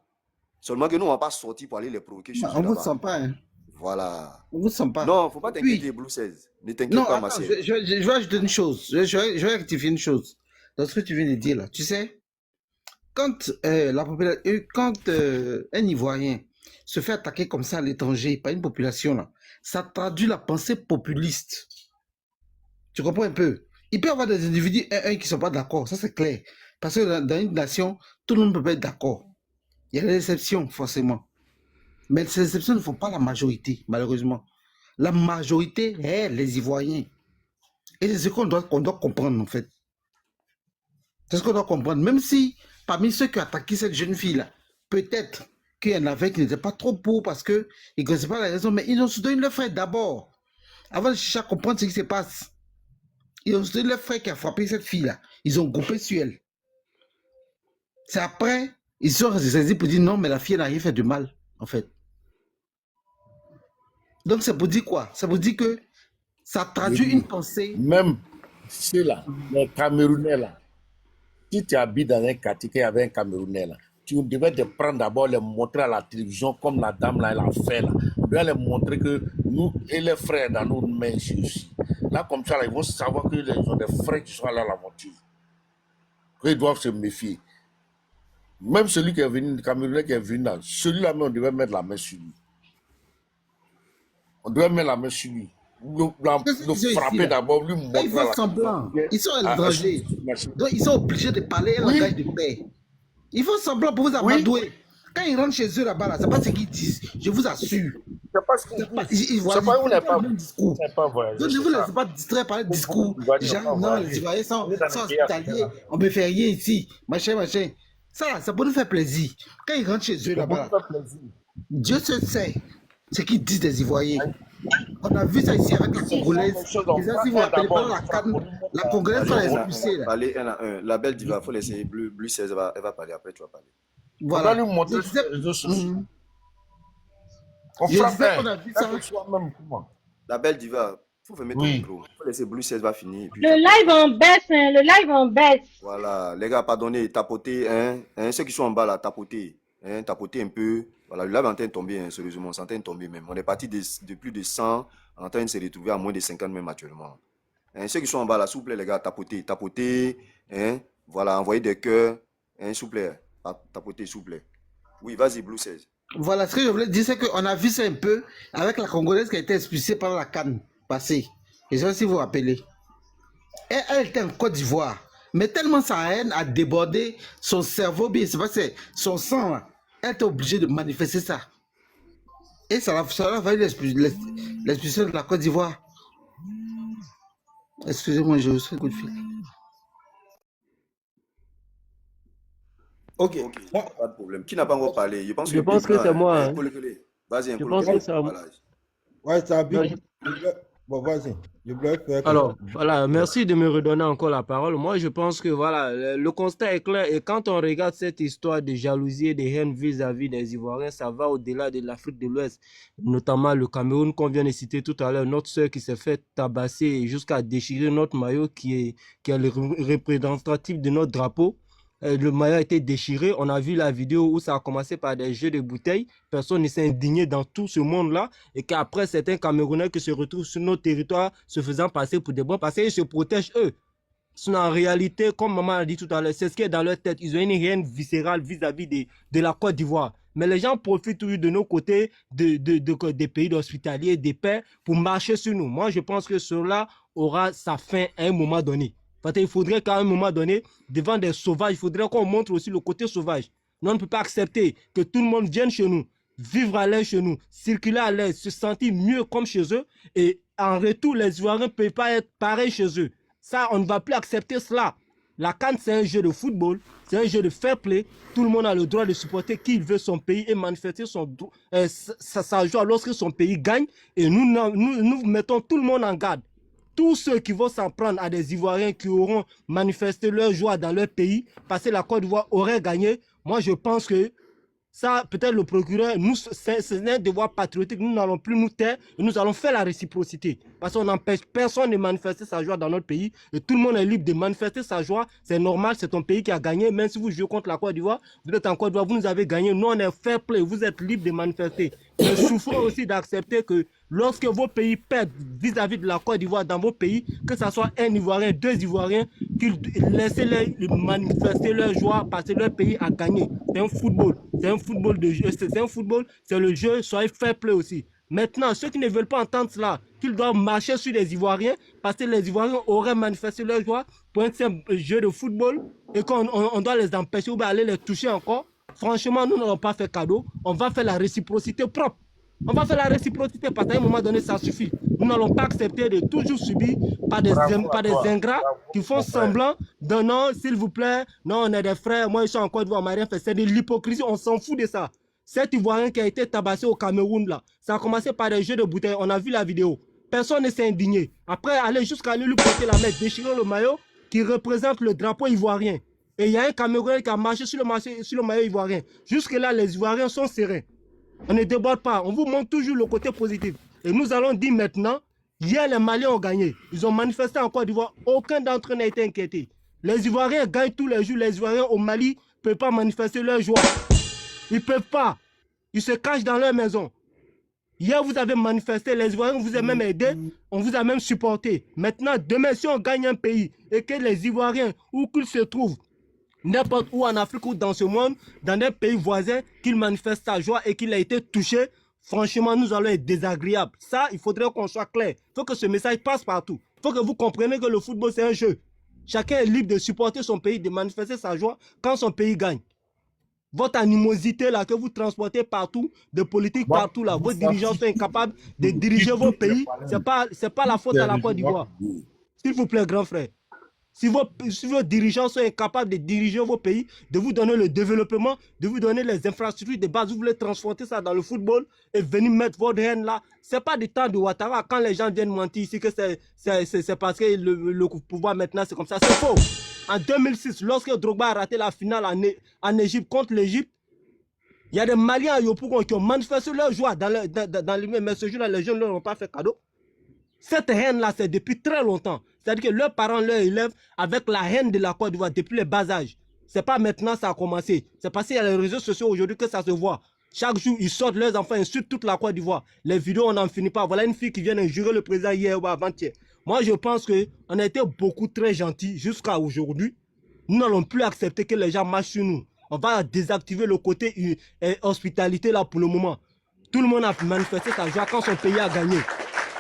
Seulement que nous, on ne va pas sortir pour aller les provoquer chez eux
On ne vous
là-bas.
sent pas, hein.
Voilà.
On ne vous sent pas.
Non, il ne faut pas t'inquiéter, Blue 16. Ne t'inquiète
Non,
pas,
attends,
ma sœur.
je vais ajouter une chose. Je vais rectifier une chose dans ce que tu viens de dire là. Tu sais, quand un Ivoirien se fait attaquer comme ça à l'étranger par une population là, ça traduit la pensée populiste. Tu comprends un peu? Il peut y avoir des individus qui ne sont pas d'accord, ça c'est clair. Parce que dans une nation, tout le monde ne peut pas être d'accord. Il y a des exceptions, forcément. Mais ces exceptions ne font pas la majorité, malheureusement. La majorité est les Ivoiriens. Et c'est ce qu'on doit comprendre, en fait. C'est ce qu'on doit comprendre. Même si, parmi ceux qui ont attaqué cette jeune fille-là, peut-être qu'il y en avait qui n'étaient pas trop pour parce qu'ils ne connaissaient pas la raison, mais ils ont soutenu leur frère d'abord, avant de chercher à comprendre ce qui se passe. Ils ont soutenu leur frère qui a frappé cette fille-là. Ils ont groupé sur elle. C'est après, ils sont saisis pour dire non, mais la fille n'a rien fait de mal, en fait. Donc, c'est pour dire quoi? Ça veut dire que ça traduit une pensée.
Même ceux-là, les Camerounais là, si tu habites dans un quartier qui avait un Camerounais là, tu devais te prendre d'abord, les montrer à la télévision comme la dame là, elle a fait là. On doit les montrer que nous et les frères dans nos mains ici. Là, comme ça, là, ils vont savoir qu'ils ont des frères qui sont là à l'aventure. Ils doivent se méfier. Même celui qui est venu, le Camerounais qui est venu là, celui-là, on devait mettre la main sur lui. On devait mettre la main sur lui. le frapper d'abord, lui montrer
ils font semblant. Ils sont à l'étranger. Donc, ils sont obligés de parler un langage de paix. Ils font semblant pour vous amadouer. Quand ils rentrent chez eux là-bas, là, c'est pas ce qu'ils disent. Je vous assure.
C'est pas ce qu'ils disent. C'est pas où n'est pas
discours. Donc, ne vous laissez pas distraire par le discours. Genre, non, les Ivoiriens sont hospitaliers. On me fait rien ici. Machin. Ça peut nous faire plaisir. Quand ils rentrent chez eux là-bas, Dieu se sait ce qu'ils disent des Ivoiriens. On a vu ça ici avec la Congolaise. Si vous rappelez pas la Congolaise va les expulser.
Parler un à un. La belle diva, il faut laisser Blue 16, elle va parler après, tu vas parler.
Voilà.
On va lui montrer on frappe même.
La belle diva, il faut fermer ton micro. Il faut laisser Blue 16 va finir.
Le live en baisse, hein, le live en baisse.
Voilà, les gars, pardonnez, tapotez, hein, ceux qui sont en bas là, tapotez un peu. Voilà, le live est en train de tomber, hein, sérieusement, on est en train de tomber même. On est parti de plus de 100, en train de se retrouver à moins de 50 même actuellement. Hein, ceux qui sont en bas là, s'il vous plaît, les gars, tapotez, hein, voilà, envoyez des cœurs, hein, s'il vous plaît, tapotez, s'il vous plaît. Oui, vas-y, Blue 16.
Voilà, ce que je voulais dire, c'est qu'on a vu ça un peu avec la Congolaise qui a été expulsée par la CAN passée. Je ne sais pas si vous vous rappelez. Et elle était en Côte d'Ivoire. Mais tellement sa haine a débordé son cerveau, bien, c'est pas son sang, là. Elle était obligée de manifester ça. Et ça a fallu l'expulsion de la Côte d'Ivoire. Excusez-moi, je reçois un coup de fil.
Ok, pas de problème. Qui n'a pas encore parlé? Je pense
que c'est moi. Hein.
Vas-y,
je pense que c'est moi.
Ouais, ça a bien. Bon, vas-y.
Alors, voilà, merci de me redonner encore la parole. Moi, je pense que voilà, le constat est clair. Et quand on regarde cette histoire de jalousie et de haine vis-à-vis des Ivoiriens, ça va au-delà de l'Afrique de l'Ouest, notamment le Cameroun qu'on vient de citer tout à l'heure. Notre sœur qui s'est fait tabasser jusqu'à déchirer notre maillot qui est le représentatif de notre drapeau. Le maillot a été déchiré. On a vu la vidéo où ça a commencé par des jeux de bouteilles. Personne ne s'est indigné dans tout ce monde-là. Et qu'après, certains Camerounais qui se retrouvent sur notre territoire se faisant passer pour des bons, parce qu'ils se protègent eux. En réalité, comme maman a dit tout à l'heure, c'est ce qui est dans leur tête. Ils ont une haine viscérale vis-à-vis de la Côte d'Ivoire. Mais les gens profitent toujours de nos côtés, des pays hospitaliers, des paix, pour marcher sur nous. Moi, je pense que cela aura sa fin à un moment donné. Parce qu'il faudrait qu'à un moment donné, devant des sauvages, il faudrait qu'on montre aussi le côté sauvage. Nous, on ne peut pas accepter que tout le monde vienne chez nous, vivre à l'aise chez nous, circuler à l'aise, se sentir mieux comme chez eux. Et en retour, les Ivoiriens ne peuvent pas être pareils chez eux. Ça, on ne va plus accepter cela. La CAN, c'est un jeu de football, c'est un jeu de fair play. Tout le monde a le droit de supporter qui veut son pays et manifester sa joie lorsque son pays gagne. Et nous mettons tout le monde en garde. Tous ceux qui vont s'en prendre à des Ivoiriens qui auront manifesté leur joie dans leur pays, parce que la Côte d'Ivoire aurait gagné, moi je pense que ça, peut-être le procureur, c'est un devoir patriotique, nous n'allons plus nous taire et nous allons faire la réciprocité. Parce qu'on n'empêche personne de manifester sa joie dans notre pays et tout le monde est libre de manifester sa joie. C'est normal, c'est ton pays qui a gagné. Même si vous jouez contre la Côte d'Ivoire, vous êtes en Côte d'Ivoire, vous nous avez gagné. Nous, on est fair play, vous êtes libre de manifester. Mais souffrez aussi d'accepter que lorsque vos pays perdent vis-à-vis de la Côte d'Ivoire dans vos pays, que ce soit un Ivoirien, deux Ivoiriens, qu'ils laissez-les manifester leur joie parce que leur pays a gagné. C'est un football. C'est un football de jeu. C'est un football, c'est le jeu, soyez fair play aussi. Maintenant, ceux qui ne veulent pas entendre cela, qu'ils doivent marcher sur les Ivoiriens parce que les Ivoiriens auraient manifesté leur joie pour un simple jeu de football et qu'on doit les empêcher ou bien aller les toucher encore. Franchement, nous n'allons pas faire cadeau. On va faire la réciprocité propre. On va faire la réciprocité parce qu'à un moment donné, ça suffit. Nous n'allons pas accepter de toujours subir par des ingrats qui font semblant de non, s'il vous plaît, non, on est des frères, moi je suis en Côte d'Ivoire, rien fait. C'est de l'hypocrisie, on s'en fout de ça. Cet Ivoirien qui a été tabassé au Cameroun, là, ça a commencé par des jeux de bouteilles. On a vu la vidéo. Personne ne s'est indigné. Après, aller jusqu'à aller lui porter la main, déchirer le maillot qui représente le drapeau ivoirien. Et il y a un Camerounais qui a marché sur le maillot ivoirien. Jusque-là, les Ivoiriens sont sereins. On ne déborde pas. On vous montre toujours le côté positif. Et nous allons dire maintenant, hier, les Maliens ont gagné. Ils ont manifesté en Côte d'Ivoire. Aucun d'entre eux n'a été inquiété. Les Ivoiriens gagnent tous les jours. Les Ivoiriens au Mali ne peuvent pas manifester leur joie. Ils ne peuvent pas. Ils se cachent dans leur maison. Hier, vous avez manifesté. Les Ivoiriens vous ont même aidé. On vous a même supporté. Maintenant, demain, si on gagne un pays et que les Ivoiriens, où qu'ils se trouvent, n'importe où en Afrique ou dans ce monde, dans des pays voisins, qu'il manifeste sa joie et qu'il a été touché, franchement, nous allons être désagréables. Ça, il faudrait qu'on soit clair. Il faut que ce message passe partout. Il faut que vous compreniez que le football, c'est un jeu. Chacun est libre de supporter son pays, de manifester sa joie quand son pays gagne. Votre animosité là que vous transportez partout, de politique partout là, vos dirigeants sont incapables de diriger vos pays. C'est pas la faute à la Côte d'Ivoire. S'il vous plaît, grand frère. Si vos dirigeants sont incapables de diriger vos pays, de vous donner le développement, de vous donner les infrastructures de base, vous voulez transporter ça dans le football et venir mettre votre haine là. Ce n'est pas du temps de Ouattara. Quand les gens viennent mentir ici que c'est parce que le pouvoir maintenant c'est comme ça, c'est faux. En 2006, lorsque Drogba a raté la finale en Égypte contre l'Égypte, il y a des Maliens à Yopougon qui ont manifesté leur joie dans le mais ce jour-là, les jeunes ne leur ont pas fait cadeau. Cette haine-là, c'est depuis très longtemps. C'est-à-dire que leurs parents leur élèvent avec la haine de la Côte d'Ivoire depuis le bas âge. Ce n'est pas maintenant que ça a commencé. C'est parce qu'il y a les réseaux sociaux aujourd'hui que ça se voit. Chaque jour, ils sortent leurs enfants, insultent toute la Côte d'Ivoire. Les vidéos, on n'en finit pas. Voilà une fille qui vient injurer le président hier ou avant-hier. Moi, je pense qu'on a été beaucoup très gentils jusqu'à aujourd'hui. Nous n'allons plus accepter que les gens marchent sur nous. On va désactiver le côté hospitalité là pour le moment. Tout le monde a manifesté sa joie quand son pays a gagné.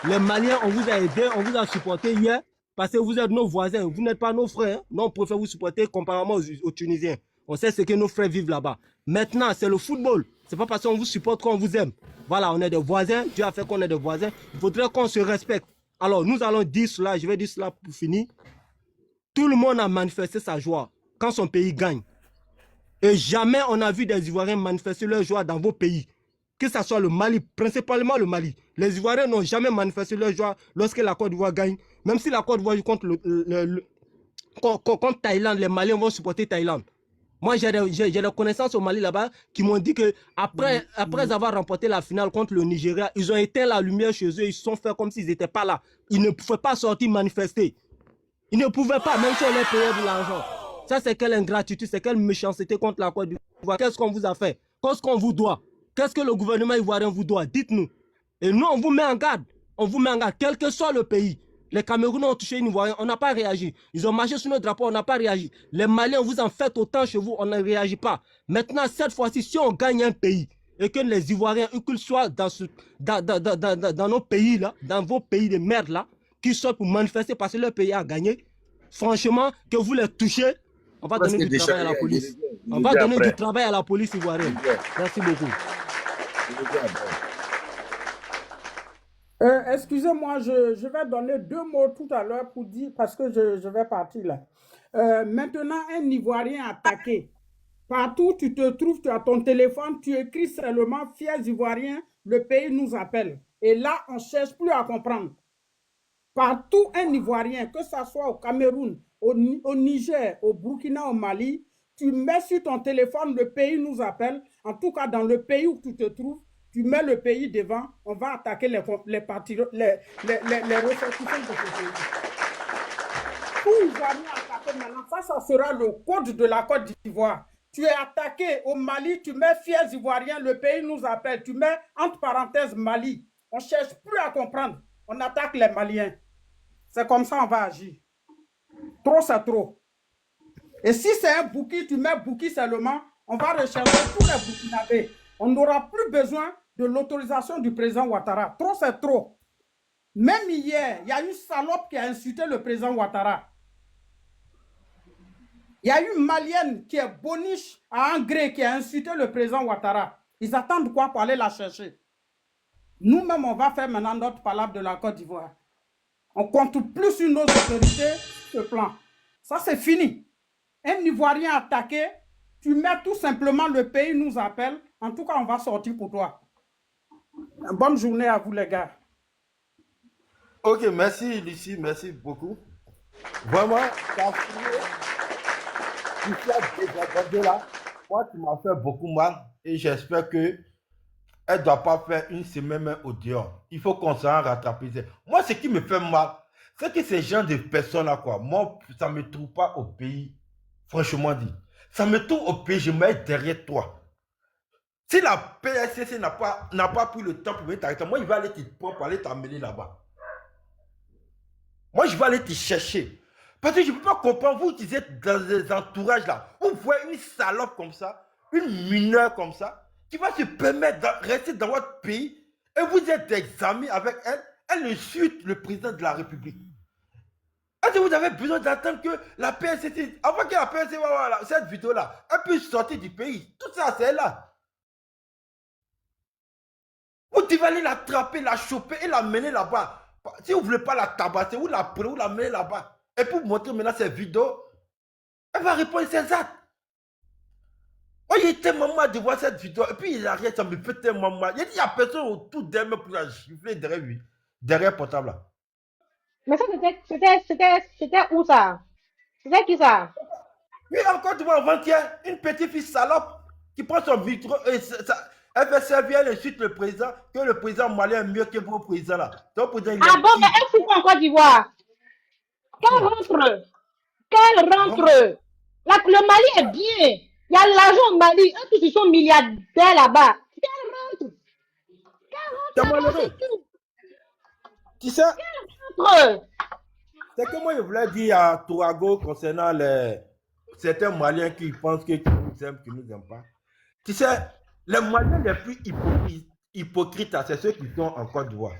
Les Maliens, on vous a aidé, on vous a supporté hier parce que vous êtes nos voisins, vous n'êtes pas nos frères. Hein? Non, on préfère vous supporter comparément aux Tunisiens. On sait ce que nos frères vivent là-bas. Maintenant, c'est le football. Ce n'est pas parce qu'on vous supporte qu'on vous aime. Voilà, on est des voisins. Dieu a fait qu'on est des voisins. Il faudrait qu'on se respecte. Alors, nous allons dire cela, je vais dire cela pour finir. Tout le monde a manifesté sa joie quand son pays gagne. Et jamais on a vu des Ivoiriens manifester leur joie dans vos pays. Que ce soit le Mali, principalement le Mali. Les Ivoiriens n'ont jamais manifesté leur joie lorsque la Côte d'Ivoire gagne. Même si la Côte d'Ivoire joue contre Thaïlande, les Maliens vont supporter Thaïlande. Moi, j'ai des connaissances au Mali là-bas qui m'ont dit qu'après avoir remporté la finale contre le Nigeria, ils ont éteint la lumière chez eux, ils se sont fait comme s'ils n'étaient pas là. Ils ne pouvaient pas sortir manifester. Ils ne pouvaient pas, même si on les payait de l'argent. Ça, c'est quelle ingratitude, c'est quelle méchanceté contre la Côte d'Ivoire. Qu'est-ce qu'on vous a fait? Qu'est-ce qu'on vous doit? Qu'est-ce que le gouvernement ivoirien vous doit? Dites-nous. Et nous, on vous met en garde. On vous met en garde, quel que soit le pays. Les Camerounais ont touché une Ivoirienne, on n'a pas réagi. Ils ont marché sur notre drapeau, on n'a pas réagi. Les Maliens, vous en faites autant chez vous, on ne réagit pas. Maintenant, cette fois-ci, si on gagne un pays et que les Ivoiriens, qu'ils soient dans nos pays là, dans vos pays de merde là, qui sortent pour manifester parce que leur pays a gagné, franchement, que vous les touchez, on va donner du travail à la police. On va donner du travail à la police ivoirienne. Merci beaucoup.
Excusez-moi, je vais donner 2 mots tout à l'heure pour dire, parce que je vais partir là. Maintenant, un Ivoirien attaqué. Partout où tu te trouves, tu as ton téléphone, tu écris seulement « Fiers Ivoiriens, le pays nous appelle ». Et là, on ne cherche plus à comprendre. Partout, un Ivoirien, que ce soit au Cameroun, au Niger, au Burkina, au Mali, tu mets sur ton téléphone « Le pays nous appelle ». En tout cas, dans le pays où tu te trouves, tu mets le pays devant, on va attaquer les ressortissants de ce pays. Tout Ivoirien attaqué maintenant, ça sera le code de la Côte d'Ivoire. Tu es attaqué au Mali, tu mets « Fiers Ivoiriens, le pays nous appelle ». Tu mets entre parenthèses Mali. On ne cherche plus à comprendre. On attaque les Maliens. C'est comme ça on va agir. Trop, c'est trop. Et si c'est un Bouki, tu mets Bouki seulement, on va rechercher tous les Burkinabés. On n'aura plus besoin de l'autorisation du président Ouattara. Trop, c'est trop. Même hier, il y a une salope qui a insulté le président Ouattara. Il y a une Malienne qui est boniche à Angré qui a insulté le président Ouattara. Ils attendent quoi pour aller la chercher? Nous-mêmes, on va faire maintenant notre palabre de la Côte d'Ivoire. On compte plus sur nos autorités ce plan. Ça, c'est fini. Un Ivoirien attaqué, tu mets tout simplement le pays nous appelle. En tout cas, on va sortir pour toi. Bonne journée à vous, les gars.
Ok, merci Lucie, merci beaucoup. Vraiment, là, moi, tu m'as fait beaucoup mal et j'espère que elle ne doit pas faire une semaine même au dehors. Il faut qu'on s'en rattrape. Moi, ce qui me fait mal, c'est que ces gens de personnes-là, quoi, moi, ça ne me trouve pas au pays, franchement dit. Ça me trouve au pays, je mets derrière toi. Si la PSCC n'a pas pris le temps pour venir t'arrêter, moi, je vais aller te prendre pour aller t'amener là-bas. Moi, je vais aller te chercher. Parce que je ne peux pas comprendre, vous qui êtes dans des entourages là, vous voyez une salope comme ça, une mineure comme ça, qui va se permettre de rester dans votre pays et vous êtes des amis avec elle, elle insulte le président de la République. Est-ce que vous avez besoin d'attendre que la PNCC, avant que la PNCC, voilà, cette vidéo-là, elle puisse sortir du pays? Tout ça, c'est là. Vous devez aller l'attraper, la choper et la mener là-bas. Si vous ne voulez pas la tabasser, vous la prenez, vous la menez là-bas. Et pour vous montrer maintenant cette vidéo, elle va répondre ses actes. Oh, il était maman de voir cette vidéo. Et puis il arrive, ça me fait tellement mal. Il y a personne autour d'elle pour la gifler derrière lui. Derrière le portable là.
Mais ça, c'était où ça? C'était qui ça?
Oui, encore tu vois, avant-hier, une petite fille salope qui prend son micro et elle fait servir, elle insulte le président, que le président malien est mieux que vos présidents là. Donc, président,
Ah bon, mais elle fout en Côte d'Ivoire. Qu'elle rentre. Qu'elle rentre. Le Mali est bien. Il y a l'argent au Mali. Eux tous ils sont milliardaires là-bas. Qu'elle rentre. Qu'elle rentre. C'est tout.
Tu sais, c'est que moi je voulais dire à Tourago concernant certains Maliens qui pensent qu'ils nous aiment, qu'ils ne nous aiment pas. Tu sais, les Maliens les plus hypocrites, c'est ceux qui sont en Côte d'Ivoire.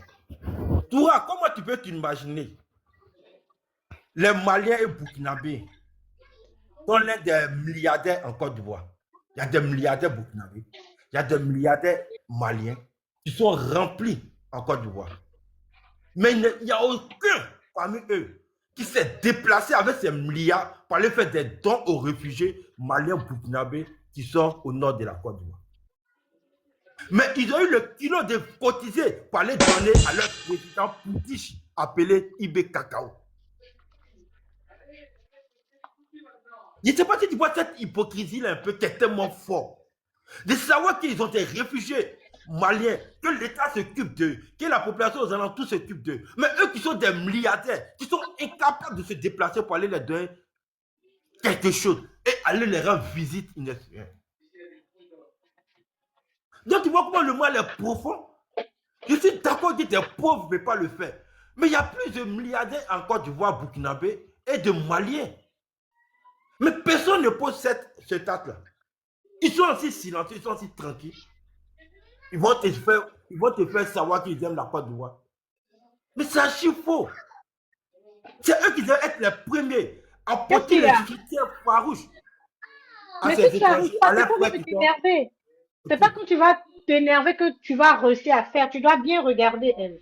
Toura, comment tu peux t'imaginer les Maliens et Burkinabés sont l'un des milliardaires en Côte d'Ivoire. Il y a des milliardaires burkinabés, il y a des milliardaires maliens qui sont remplis en Côte d'Ivoire. Mais il n'y a aucun parmi eux qui s'est déplacé avec ces milliards pour aller faire des dons aux réfugiés maliens burkinabés qui sont au nord de la Côte d'Ivoire. Mais ils ont eu le kilo de cotiser pour aller donner à leur président Poutiche appelé Ibé Cacao. Je ne sais pas si tu vois cette hypocrisie-là un peu qui est tellement fort. De savoir qu'ils ont des réfugiés maliens, que l'État s'occupe d'eux, que la population aux alentours s'occupe d'eux. Mais eux qui sont des milliardaires, qui sont incapables de se déplacer pour aller leur donner quelque chose et aller leur rendre visite inespérée. Donc tu vois comment le mal est profond. Je suis d'accord que des pauvres ne peuvent pas le faire. Mais il y a plus de milliardaires en Côte d'Ivoire, burkinabé et de Maliens. Mais personne ne pose cet acte-là. Ils sont aussi silencieux, ils sont aussi tranquilles. Ils vont te faire savoir qu'ils aiment la Côte d'Ivoire. Mais c'est archi faux. C'est eux qui doivent être les premiers à porter le soutien farouche.
Mais si tu n'arrives pas, c'est pas t'énerver. C'est pas quand tu vas t'énerver que tu vas réussir à faire. Tu dois bien regarder elle.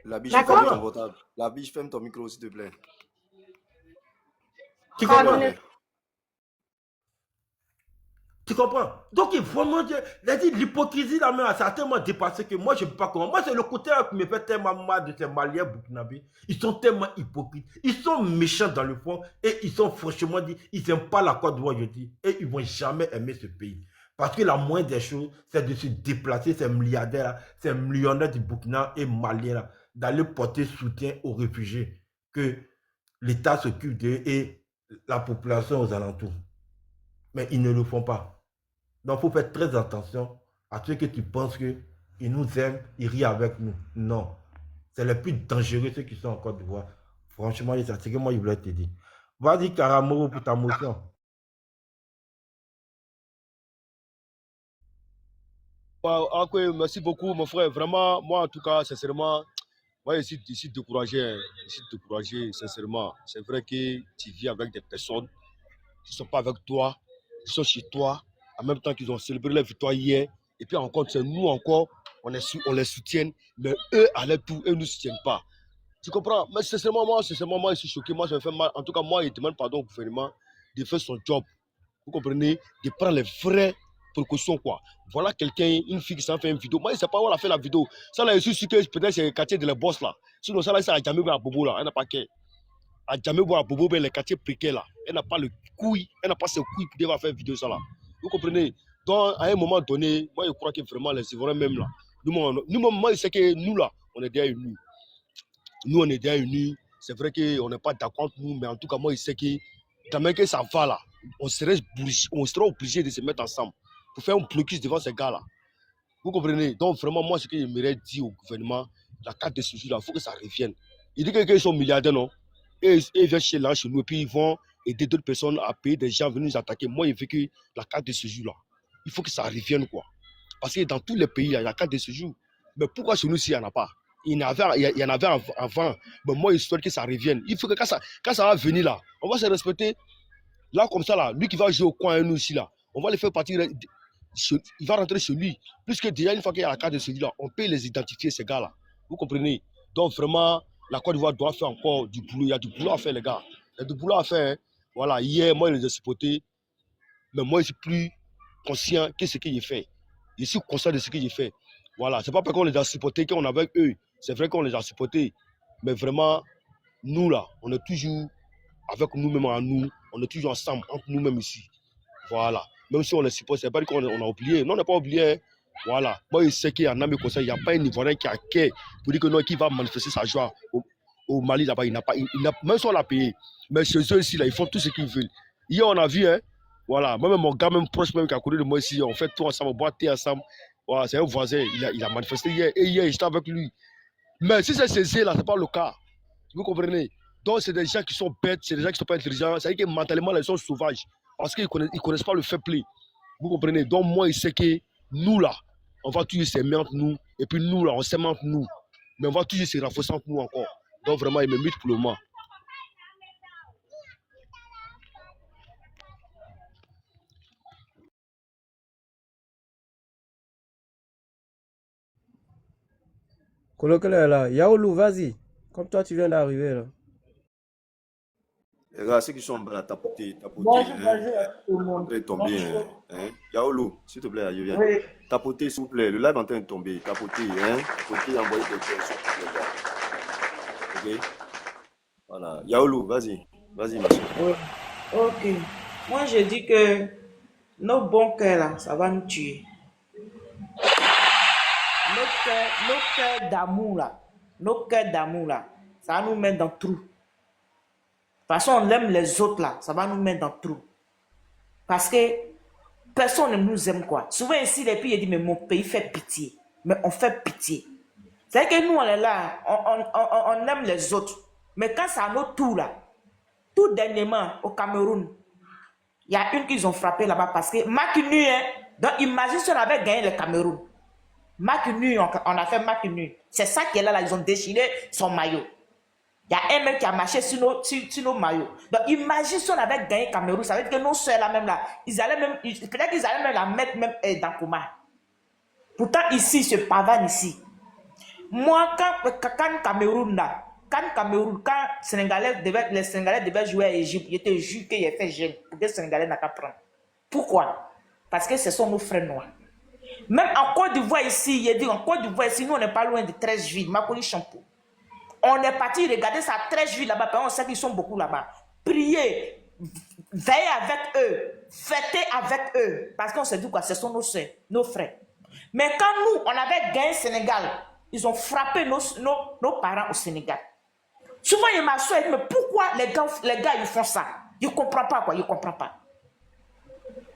La biche, ferme ton portable. La biche, ferme ton micro, s'il te plaît.
Tu comprends? Tu comprends? Donc, vraiment, l'hypocrisie là même, ça a tellement dépassé que moi, je ne peux pas comprendre. Moi, c'est le côté qui me fait tellement mal de ces Maliens burkinabés. Ils sont tellement hypocrites. Ils sont méchants dans le fond et ils sont franchement dit, ils n'aiment pas la Côte d'Ivoire, je dis, et ils ne vont jamais aimer ce pays. Parce que la moindre des choses, c'est de se déplacer, ces milliardaires-là, ces millionnaires du Burkina et Maliens-là, d'aller porter soutien aux réfugiés, que l'État s'occupe d'eux et la population aux alentours. Mais ils ne le font pas. Donc, il faut faire très attention à ceux que tu penses qu'ils nous aiment, ils rient avec nous. Non. C'est les plus dangereux, ceux qui sont en Côte d'Ivoire. Franchement, c'est ce que moi, je voulais te dire. Vas-y, Karamoro, pour ta motion.
Ok, merci beaucoup, mon frère. Vraiment, moi, en tout cas, sincèrement, moi, je suis découragé. Je suis découragé, sincèrement. C'est vrai que tu vis avec des personnes qui ne sont pas avec toi, qui sont chez toi, en même temps qu'ils ont célébré leur victoire hier. Et puis encore, c'est nous encore, on les soutient, mais eux, à leur tour, eux ne nous soutiennent pas. Tu comprends? Mais sincèrement, moi, je suis choqué. Moi, ça me fait mal. En tout cas, moi, je demande pardon au gouvernement de faire son job. Vous comprenez? De prendre les vraies précautions, quoi. Voilà quelqu'un, une fille qui s'en fait une vidéo. Moi, je ne sais pas où elle a fait la vidéo. Ça, là, je suis sûr que peut-être c'est le quartier de la boss, là. Sinon, ça, là, c'est à Djamé à Bobo, là. Elle n'a pas qu'à. À Djamé à Bobo, les quartiers précaires, là. Elle n'a pas le couille. Elle n'a pas ses couilles pour devoir faire une vidéo, ça, là. Vous comprenez? Donc, à un moment donné, moi, je crois que vraiment, les Ivoiriens, même là, nous, moi, je sais que nous, là, on est déjà unis. Nous, on est déjà unis. C'est vrai qu'on n'est pas d'accord entre nous, mais en tout cas, moi, je sais que, quand que ça va, là, on serait obligé de se mettre ensemble pour faire un blocus devant ces gars-là. Vous comprenez? Donc, vraiment, moi, ce que j'aimerais dire au gouvernement, la carte de séjour, là, il faut que ça revienne. Il dit qu'ils sont milliardaires, non? Et ils viennent chez nous, et puis ils vont aider d'autres personnes à payer des gens venus nous attaquer. Moi, il veut que la carte de séjour, là, il faut que ça revienne, quoi. Parce que dans tous les pays, il y a carte de séjour. Mais pourquoi chez nous, il n'y en a pas? Il y en avait avant. Mais moi, il souhaite que ça revienne. Il faut que quand ça va venir là, on va se respecter. Là, comme ça, là, lui qui va jouer au coin, nous ici, là, on va les faire partir. Il va rentrer chez lui. Puisque déjà, une fois qu'il y a la carte de séjour là, on peut les identifier, ces gars-là. Vous comprenez? Donc, vraiment, la Côte d'Ivoire doit faire encore du boulot. Il y a du boulot à faire, les gars. Il y a du boulot à faire. Hein. Voilà, hier, moi, je les ai supportés. Mais moi, je suis plus conscient de ce que j'ai fait. Je suis conscient de ce que j'ai fait. Voilà, c'est pas parce qu'on les a supportés qu'on est avec eux. C'est vrai qu'on les a supportés. Mais vraiment, nous, là, on est toujours avec nous-mêmes à nous. On est toujours ensemble, entre nous-mêmes ici. Voilà. Même si on les supporte, c'est pas qu'on a oublié. Non, on n'a pas oublié. Hein. Voilà. Moi, je sais qu'il y en a mes conseils. Il n'y a pas un Ivoirien qui a quai pour dire que non, qui va manifester sa joie au Mali là-bas. Il n'a pas, même si on l'a payé. Mais chez eux ici, là, ils font tout ce qu'ils veulent. Hier, on a vu, hein. Voilà. Moi-même, mon gars, même proche, même qui a connu de moi ici, on fait tout ensemble, on boit thé ensemble. Voilà, c'est un voisin. Il a manifesté hier. Et hier, j'étais avec lui. Mais si c'est cessé, là, ce n'est pas le cas. Vous comprenez? Donc, c'est des gens qui sont bêtes, c'est des gens qui ne sont pas intelligents. C'est-à-dire que mentalement, ils sont sauvages. Parce qu'ils ne connaissent pas le fair play. Vous comprenez? Donc, moi, je sais que nous, là, on va toujours s'aimer entre nous. Et puis, nous, là, on s'aime entre nous. Mais on va toujours se renforcer entre nous encore. Donc, vraiment, ils me mettent pour le moment.
Colloque-le là. Yaoulou, vas-y. Comme toi, tu viens d'arriver là.
Les gars, ceux qui sont en bas là, tapotez.
Bonjour,
Hein.
bonjour à tout le monde.
Après tomber. Hein. Yaoulou, s'il te plaît, je viens.
Oui.
Tapotez, s'il vous plaît. Le live est en train de tomber. Tapotez, hein. Tapotez, envoyez des questions pour les gars. Ok? Voilà. Yaoulou, vas-y. Vas-y, monsieur.
Oui. Ok. Moi, je dis que nos bons cœurs là, ça va nous tuer. Nos cœurs d'amour là, ça va nous mettre dans le trou. De toute façon, on aime les autres là, ça va nous mettre dans le trou. Parce que personne ne nous aime quoi. Souvent ici, les pays disent, mais mon pays fait pitié. Mais on fait pitié. C'est que nous, on est là, on aime les autres. Mais quand c'est à notre tour là, tout dernièrement au Cameroun, il y a une qu'ils ont frappé là-bas parce que match nul, hein. Donc imagine si on avait gagné le Cameroun. Match nul, on a fait match nul. C'est ça qui est là, ils ont déchiré son maillot. Il y a un mec qui a marché sur nos maillots. Donc imagine si on avait gagné Cameroun, ça veut dire que nos soeurs là même là, peut-être qu'ils allaient même la mettre même dans le coma. Pourtant ici, ce pavane ici. Moi, quand Cameroun là, quand les Sénégalais devaient jouer à Égypte, j'étais jure qu'il a fait jeune pour que les Sénégalais n'a qu'à prendre. Pourquoi? Parce que ce sont nos frères noirs. Même en Côte d'Ivoire ici, il dit en Côte d'Ivoire ici, nous on n'est pas loin de 13 villes, Makoni Champo. On est parti regarder ça 13 villes là-bas, on sait qu'ils sont beaucoup là-bas. Prier, veiller avec eux, fêter avec eux, parce qu'on se dit quoi, ce sont nos soeurs, nos frères. Mais quand nous, on avait gagné Sénégal, ils ont frappé nos parents au Sénégal. Souvent, il m'a dit, mais pourquoi les gars, ils font ça? Ils ne comprennent pas quoi, ils ne comprennent pas.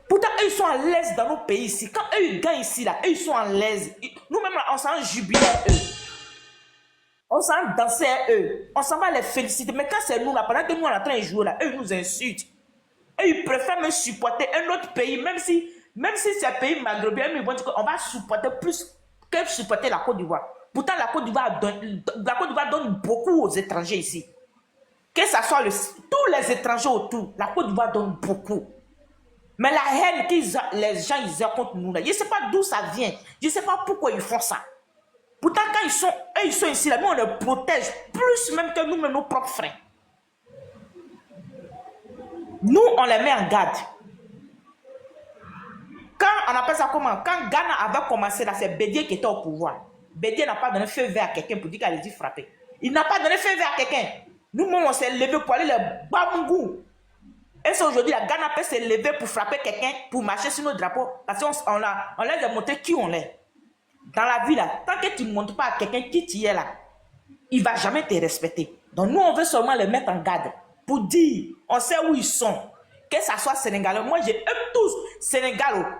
Pourtant, eux, ils sont à l'aise dans nos pays ici. Quand eux, ils gagnent ici, là, eux, ils sont à l'aise. Nous-mêmes, on s'en jubile à eux. On s'en danser à eux. On s'en va les féliciter. Mais quand c'est nous, là, pendant que nous, on est en train de jouer, là, eux, ils nous insultent. Eux, ils préfèrent me supporter un autre pays, même si c'est un pays maghrébin, ils vont dire qu'on va supporter plus que supporter la Côte d'Ivoire. Pourtant, la Côte d'Ivoire donne beaucoup aux étrangers ici. Que ce soit tous les étrangers autour, la Côte d'Ivoire donne beaucoup. Mais la haine que les gens ils ont contre nous, là, je ne sais pas d'où ça vient. Je ne sais pas pourquoi ils font ça. Pourtant, quand ils sont ici, là, nous, on les protège plus même que nous-mêmes, nos propres frères. Nous, on les met en garde. Quand on appelle ça comment? Quand Ghana avait commencé, là, c'est Bédié qui était au pouvoir. Bédié n'a pas donné feu vert à quelqu'un pour dire qu'elle allait frapper. Il n'a pas donné feu vert à quelqu'un. Nous-mêmes, on s'est levé pour aller les Bamungou. Et c'est aujourd'hui, la Ghana peut se lever pour frapper quelqu'un, pour marcher sur nos drapeaux. Parce qu'on leur a montré qui on est. Dans la vie, là, tant que tu ne montres pas à quelqu'un qui tu es là, il ne va jamais te respecter. Donc nous, on veut seulement les mettre en garde. Pour dire, on sait où ils sont. Que ça soit Sénégalais. Moi, j'ai eux tous, Sénégal,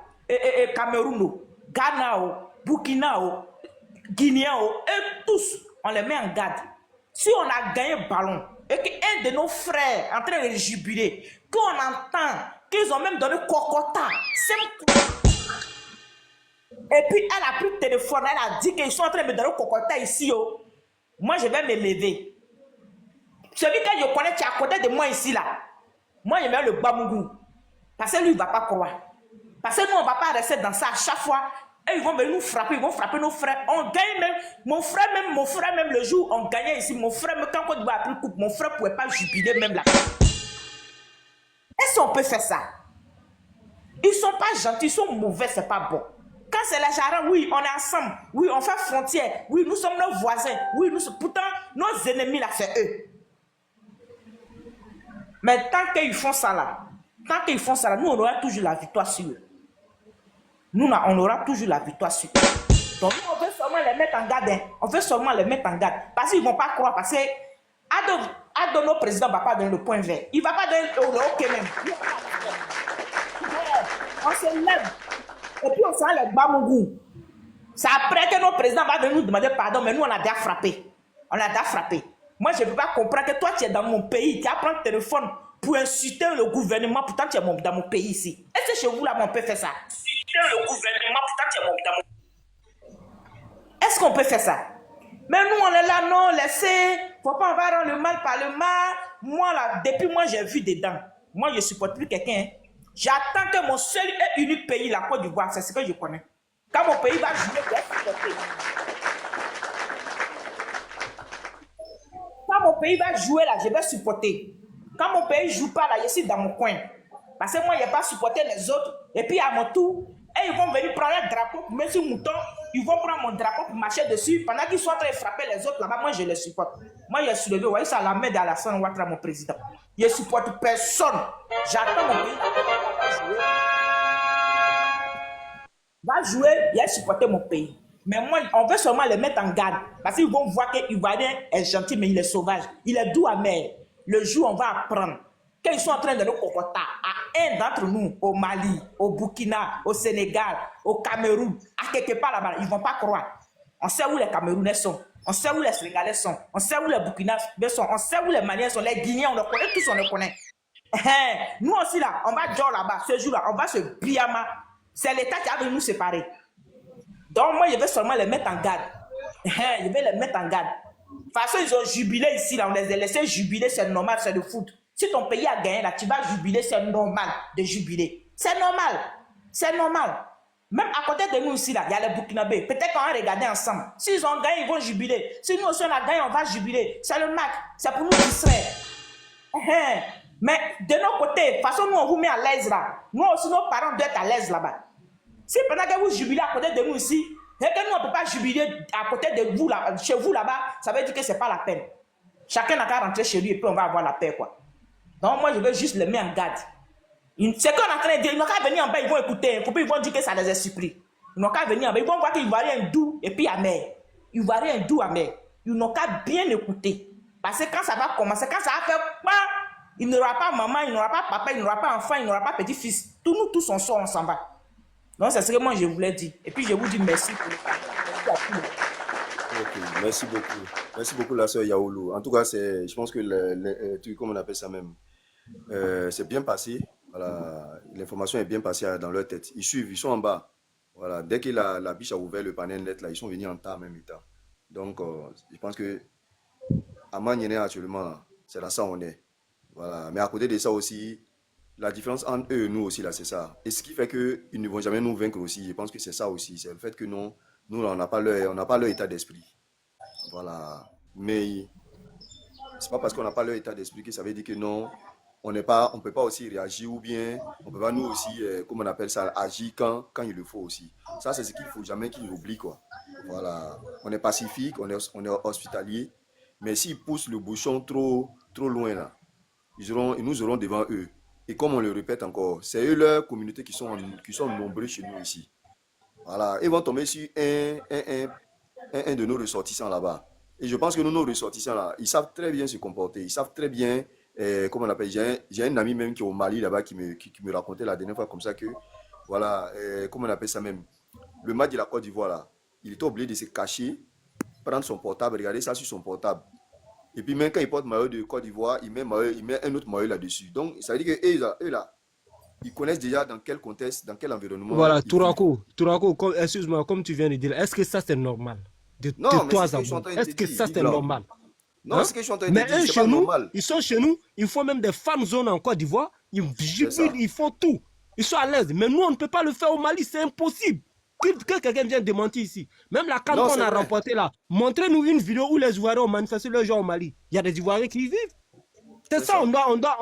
Cameroun, Ghana, Burkina, Guinéen, eux tous, on les met en garde. Si on a gagné un ballon, et qu'un de nos frères en train de jubiler, qu'on entend qu'ils ont même donné Kokota. Et puis, elle a pris le téléphone, elle a dit qu'ils sont en train de me donner le cocotin ici. Oh. Moi, je vais me lever. Celui que je connais qui est à côté de moi ici, là, moi, je mets le Bamougou. Parce que lui, il ne va pas croire. Parce que nous, on ne va pas rester dans ça à chaque fois. Et ils vont venir nous frapper, ils vont frapper nos frères. On gagne même, mon frère même, le jour où on gagnait ici, mon frère, même quand on doit appeler coupe, mon frère ne pouvait pas jubiler même là. Est-ce qu'on peut faire ça? Ils ne sont pas gentils, ils sont mauvais, c'est pas bon. Quand c'est les jarrets, oui, on est ensemble, oui, on fait frontière, oui, nous sommes nos voisins, oui, pourtant, nos ennemis là, c'est eux. Mais tant qu'ils font ça là, nous, on aura toujours la victoire sur eux. Nous, on aura toujours la victoire sur eux. Donc, nous, on veut seulement les mettre en garde. Hein. On veut seulement les mettre en garde. Parce qu'ils ne vont pas croire. Parce que Adono président ne va pas donner le point vert. Il ne va pas donner le OK même. On se lève. Et puis, on s'en lève Bamougou. C'est après que nos présidents vont venir nous demander pardon. Mais nous, on a déjà frappé. Moi, je ne peux pas comprendre que toi, tu es dans mon pays. Tu as pris le téléphone pour insulter le gouvernement. Pourtant, tu es dans mon pays ici. Est-ce que chez vous, là, on peut faire ça? Le gouvernement, pourtant, tu es dans mon... Est-ce qu'on peut faire ça? Mais nous, on est là, non, laissez. Faut pas, on va rendre le mal par le mal. Moi, là, depuis moi, j'ai vu dedans. Moi, je ne supporte plus quelqu'un. Hein. J'attends que mon seul et unique pays, la Côte d'Ivoire, c'est ce que je connais. Quand mon pays va jouer, je vais supporter. Quand mon pays va jouer, là, je vais supporter. Quand mon pays ne joue pas, là, je suis dans mon coin. Parce que moi, je n'ai pas supporté les autres. Et puis, à mon tour, et ils vont venir prendre le drapeau pour mettre sur le mouton. Ils vont prendre mon drapeau pour marcher dessus. Pendant qu'ils sont en train de frapper les autres là-bas, moi, je les supporte. Moi, je suis levé. Vous voyez ça, la main d'Alassane Ouattara, mon président. Je ne supporte personne. J'attends mon pays. Va jouer, il a supporté mon pays. Mais moi, on veut seulement les mettre en garde. Parce qu'ils vont voir que l'Ivoirien est gentil, mais il est sauvage. Il est doux amer. Le jour, on va apprendre. Quand ils sont en train de nous cocoter à un d'entre nous, au Mali, au Burkina, au Sénégal, au Cameroun, à quelque part là-bas, ils ne vont pas croire. On sait où les Camerounais sont, on sait où les Sénégalais sont, on sait où les Burkinabés sont, on sait où les Maliens sont, les Guinéens, on les connaît tous, on les connaît. Nous aussi là, on va jouer là-bas, ce jour-là, on va se biama. C'est l'État qui a venu nous séparer. Donc moi, je vais seulement les mettre en garde. Je vais les mettre en garde. De toute façon, ils ont jubilé ici, là, on les a laissés jubiler, c'est normal, c'est le foot. Si ton pays a gagné, là, tu vas jubiler, c'est normal de jubiler. C'est normal. C'est normal. Même à côté de nous ici, là, il y a les Burkinabés. Peut-être qu'on va regarder ensemble. S'ils ont gagné, ils vont jubiler. Si nous aussi on a gagné, on va jubiler. C'est le MAC. C'est pour nous distraire. Mais de notre côté, de toute façon, nous, on vous met à l'aise là. Nous aussi, nos parents doivent être à l'aise là-bas. Si pendant que vous jubilez à côté de nous ici, et que nous, on ne peut pas jubiler à côté de vous, là, chez vous là-bas, ça veut dire que ce n'est pas la peine. Chacun n'a qu'à rentrer chez lui et puis on va avoir la paix, quoi. Donc, moi, je vais juste les mettre en garde. C'est qu'on est en train de dire, ils n'ont qu'à venir en bas, ils vont écouter. Ils vont dire que ça les a surpris. Ils n'ont qu'à venir en bas, ils vont voir qu'ils vont rien doux et puis amer. Ils vont rien doux, amer. Ils n'ont qu'à bien écouter. Parce que quand ça va commencer, quand ça va faire pas, il n'aura pas maman, il n'aura pas papa, il n'aura pas enfant, il n'aura pas petit-fils. Tous nous, tous, on sort, on s'en va. Donc, c'est ce que moi, je voulais dire. Et puis, je vous dis merci pour le temps.
Ok, merci beaucoup. Merci beaucoup, la sœur Yaoulou. En tout cas, je pense que comment on appelle ça même, c'est bien passé. Voilà, l'information est bien passée dans leur tête. Ils suivent, ils sont en bas. Voilà, dès que la biche a ouvert le panel net, là, ils sont venus en tas en même temps. Donc, je pense que à Magnéné, actuellement, c'est là ça on est. Voilà. Mais à côté de ça aussi, la différence entre eux et nous aussi, là, c'est ça. Et ce qui fait qu'ils ne vont jamais nous vaincre aussi, je pense que c'est ça aussi. C'est le fait que nous on n'a pas leur état d'esprit. Voilà. Mais c'est pas parce qu'on n'a pas leur état d'esprit que ça veut dire que non, on ne peut pas aussi réagir ou bien on peut pas nous aussi, comment on appelle ça, agir quand il le faut aussi. Ça, c'est ce qu'il faut jamais qu'ils oublient, quoi. Voilà. On est pacifique, on est hospitalier, mais s'ils poussent le bouchon trop loin, là, nous aurons devant eux. Et comme on le répète encore, c'est eux, leur communauté qui sont nombreux chez nous ici. Voilà. Ils vont tomber sur un de nos ressortissants là-bas. Et je pense que nos ressortissants là, ils savent très bien se comporter. Ils savent très bien, comment on appelle, j'ai un ami même qui est au Mali là-bas qui me racontait la dernière fois comme ça que, voilà, comment on appelle ça même, le match de la Côte d'Ivoire là, il était obligé de se cacher, prendre son portable, regarder ça sur son portable. Et puis même quand il porte maillot de Côte d'Ivoire, il met un autre maillot là-dessus. Donc ça veut dire que eux là, ils connaissent déjà dans quel contexte, dans quel environnement.
Voilà, Tourako, excuse-moi, comme tu viens de dire, est-ce que ça c'est normal
Non, mais c'est ce que je suis en train de te
Est-ce que
dire,
ça
Big
c'est
Blanc.
normal?
Non,
Hein?
c'est ce que je suis en train de te
Mais
dire,
eux,
c'est
chez
pas
nous,
normal.
ils sont chez nous, ils font même des fan zones en Côte d'Ivoire, ils jubilent, ils font tout. Ils sont à l'aise. Mais nous, on ne peut pas le faire au Mali, c'est impossible. Que quelqu'un vienne démentir ici. Même la CAN qu'on a remportée là, montrez-nous une vidéo où les Ivoiriens ont manifesté leur jour au Mali. Il y a des Ivoiriens qui y vivent. C'est ça, on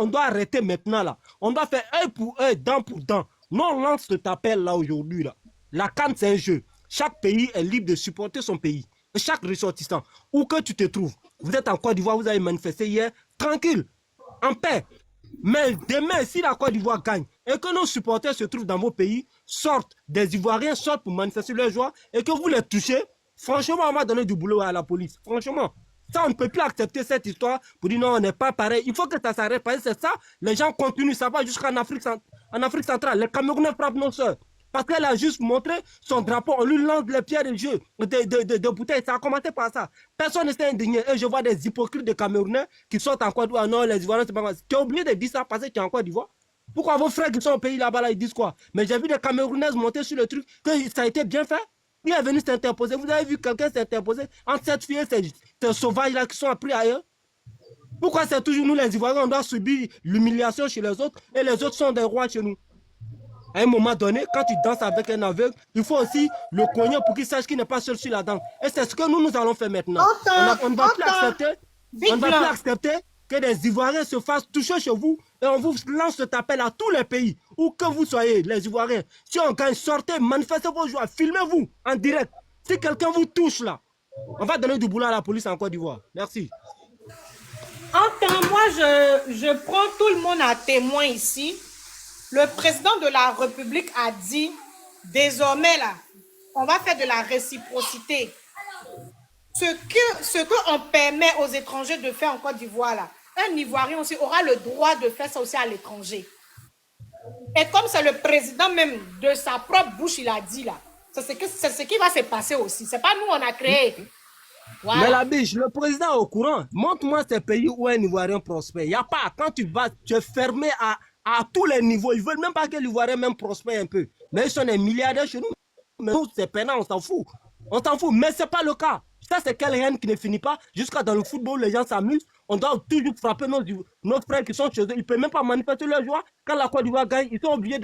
doit arrêter maintenant là. On doit faire œil pour œil, dent pour dent. Nous, on lance cet appel là aujourd'hui là. La CAN, c'est un jeu. Chaque pays est libre de supporter son pays. Et chaque ressortissant, où que tu te trouves, vous êtes en Côte d'Ivoire, vous avez manifesté hier, tranquille, en paix. Mais demain, si la Côte d'Ivoire gagne et que nos supporters se trouvent dans vos pays, sortent, des Ivoiriens sortent pour manifester leur joie et que vous les touchez, franchement, on va donner du boulot à la police. Franchement, ça, on ne peut plus accepter cette histoire pour dire non, on n'est pas pareil. Il faut que ça s'arrête parce que c'est ça, les gens continuent, ça va jusqu'en Afrique centrale. Les Camerounais frappent nos soeurs. Parce qu'elle a juste montré son drapeau, on lui lance les pierres de jeu, de bouteilles. Ça a commencé par ça. Personne ne s'est indigné. Et je vois des hypocrites de Camerounais qui sortent en Côte d'Ivoire. Non, les Ivoiriens, c'est pas grave. Tu as oublié de dire ça parce que tu es en Côte d'Ivoire. Pourquoi vos frères qui sont au pays là-bas, là, ils disent quoi? Mais j'ai vu des Camerounaises monter sur le truc, que ça a été bien fait. Il est venu s'interposer. Vous avez vu quelqu'un s'interposer entre cette fille et ces sauvages-là qui sont appris ailleurs? Pourquoi c'est toujours nous, les Ivoiriens, on doit subir l'humiliation chez les autres et les autres sont des rois chez nous? À un moment donné, quand tu danses avec un aveugle, il faut aussi le cogner pour qu'il sache qu'il n'est pas seul sur la danse. Et c'est ce que nous allons faire maintenant. On ne va plus accepter que des Ivoiriens se fassent toucher chez vous et on vous lance cet appel à tous les pays, où que vous soyez, les Ivoiriens. Si on gagne, sortez, manifestez vos joies, filmez-vous en direct. Si quelqu'un vous touche là, on va donner du boulot à la police en Côte d'Ivoire. Merci.
Enfin, moi, je prends tout le monde à témoin ici. Le président de la République a dit, désormais là, on va faire de la réciprocité. Ce qu'on permet aux étrangers de faire en Côte d'Ivoire là, un Ivoirien aussi aura le droit de faire ça aussi à l'étranger. Et comme c'est le président même de sa propre bouche, il a dit là, c'est ce qui va se passer aussi. C'est pas nous on a créé. Voilà.
Mais la biche, le président est au courant. Montre-moi ces pays où un Ivoirien prospère. Il n'y a pas. Quand tu vas, tu es fermé à tous les niveaux. Ils ne veulent même pas que l'Ivoirien même prospère un peu. Mais ils sont des milliardaires chez nous. Mais nous, c'est peinant, on s'en fout. On s'en fout. Mais ce n'est pas le cas. Ça, c'est quelle haine qui ne finit pas. Jusqu'à dans le football, les gens s'amusent. On doit toujours frapper nos frères qui sont chez eux. Ils ne peuvent même pas manifester leur joie. Quand la Côte d'Ivoire gagne, ils sont obligés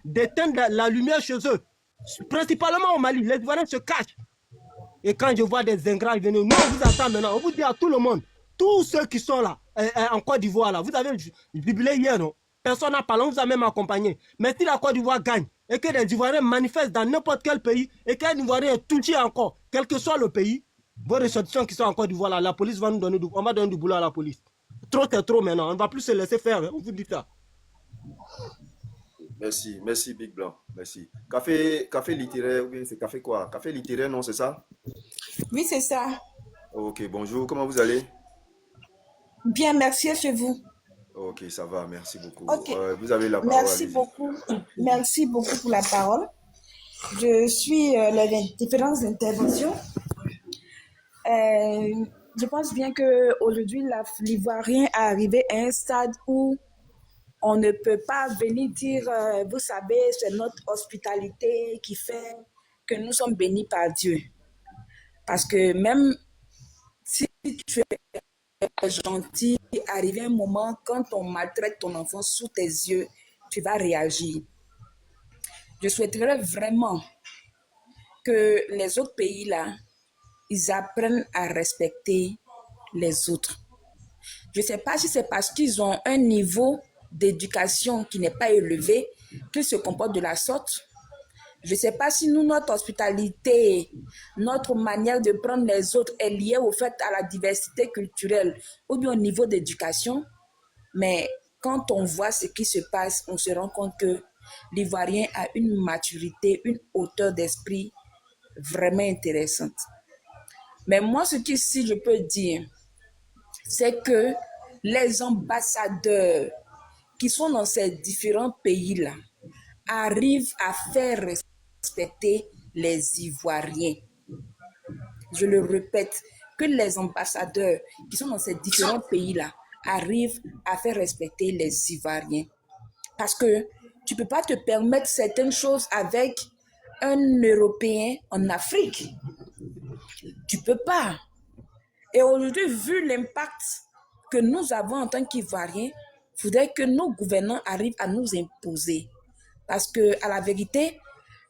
d'éteindre la lumière chez eux. Principalement au Mali. Les Ivoiriens se cachent. Et quand je vois des ingrats venir, nous on vous attend maintenant, on vous dit à tout le monde, tous ceux qui sont là, en Côte d'Ivoire, là, vous avez jubilé hier, non? Personne n'a parlé, on vous a même accompagné. Mais si la Côte d'Ivoire gagne, et que les Ivoiriens manifestent dans n'importe quel pays, et qu'un Ivoirien est touché encore, quel que soit le pays, vos ressortissants qui sont en Côte d'Ivoire, là, la police va nous donner on va donner du boulot à la police. Trop, c'est trop maintenant, on ne va plus se laisser faire, hein, on vous dit ça.
Merci Big Blanc, merci. Café littéraire, ou bien c'est café quoi? Café littéraire, non, c'est ça?
Oui, c'est ça.
Ok, bonjour, comment vous allez?
Bien, merci chez vous.
Ok, ça va, merci beaucoup.
Okay.
Vous avez la parole.
Merci beaucoup pour la parole. Je suis les différentes interventions. Je pense bien qu'aujourd'hui, l'Ivoirien est arrivé à un stade où on ne peut pas venir dire, vous savez, c'est notre hospitalité qui fait que nous sommes bénis par Dieu. Parce que même si tu es gentil, arrivé un moment, quand on maltraite ton enfant sous tes yeux, tu vas réagir. Je souhaiterais vraiment que les autres pays là, ils apprennent à respecter les autres. Je ne sais pas si c'est parce qu'ils ont un niveau d'éducation qui n'est pas élevé qu'ils se comportent de la sorte. Je ne sais pas si nous, notre hospitalité, notre manière de prendre les autres est liée au fait à la diversité culturelle ou bien au niveau d'éducation. Mais quand on voit ce qui se passe, on se rend compte que l'Ivoirien a une maturité, une hauteur d'esprit vraiment intéressante. Mais moi, ce que si je peux dire, c'est que les ambassadeurs qui sont dans ces différents pays-là arrivent à faire respecter les Ivoiriens. Je le répète, que les ambassadeurs qui sont dans ces différents pays-là arrivent à faire respecter les Ivoiriens. Parce que tu ne peux pas te permettre certaines choses avec un Européen en Afrique. Tu ne peux pas. Et aujourd'hui, vu l'impact que nous avons en tant qu'Ivoiriens, il faudrait que nos gouvernants arrivent à nous imposer. Parce qu'à la vérité,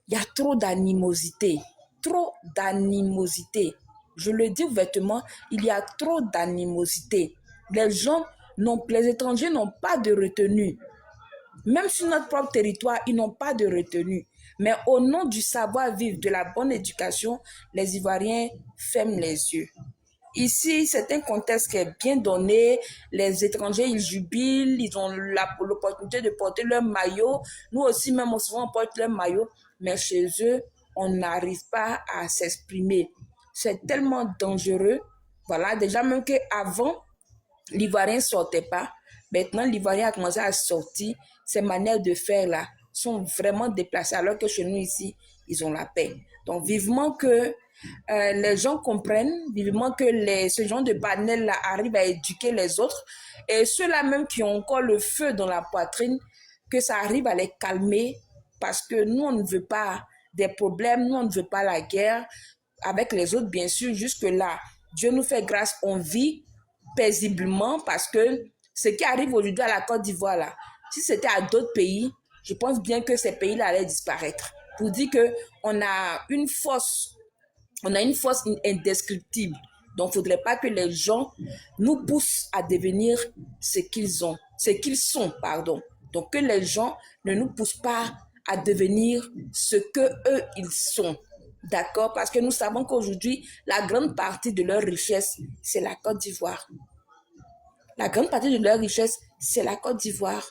il y a trop d'animosité. Trop d'animosité. Je le dis ouvertement, il y a trop d'animosité. Les étrangers n'ont pas de retenue. Même sur notre propre territoire, ils n'ont pas de retenue. Mais au nom du savoir-vivre, de la bonne éducation, les Ivoiriens ferment les yeux. Ici, c'est un contexte qui est bien donné. Les étrangers, ils jubilent, ils ont l'opportunité de porter leur maillot. Nous aussi, même souvent, on porte leur maillot. Mais chez eux, on n'arrive pas à s'exprimer. C'est tellement dangereux. Voilà, déjà même qu'avant, l'Ivoirien ne sortait pas. Maintenant, l'Ivoirien a commencé à sortir. Ces manières de faire là sont vraiment déplacées, alors que chez nous ici, ils ont la paix. Donc, vivement que les gens comprennent, vivement que ce genre de panel là arrive à éduquer les autres, et ceux-là même qui ont encore le feu dans la poitrine, que ça arrive à les calmer, parce que nous, on ne veut pas des problèmes, nous, on ne veut pas la guerre avec les autres, bien sûr. Jusque-là, Dieu nous fait grâce, on vit paisiblement, parce que ce qui arrive aujourd'hui à la Côte d'Ivoire, là, si c'était à d'autres pays, je pense bien que ces pays-là allaient disparaître. Pour dire qu'on a une force indescriptible. Donc, il ne faudrait pas que les gens nous poussent à devenir ce qu'ils sont. Donc, que les gens ne nous poussent pas à devenir ce qu'eux, ils sont. D'accord? Parce que nous savons qu'aujourd'hui, la grande partie de leur richesse, c'est la Côte d'Ivoire. La grande partie de leur richesse, c'est la Côte d'Ivoire.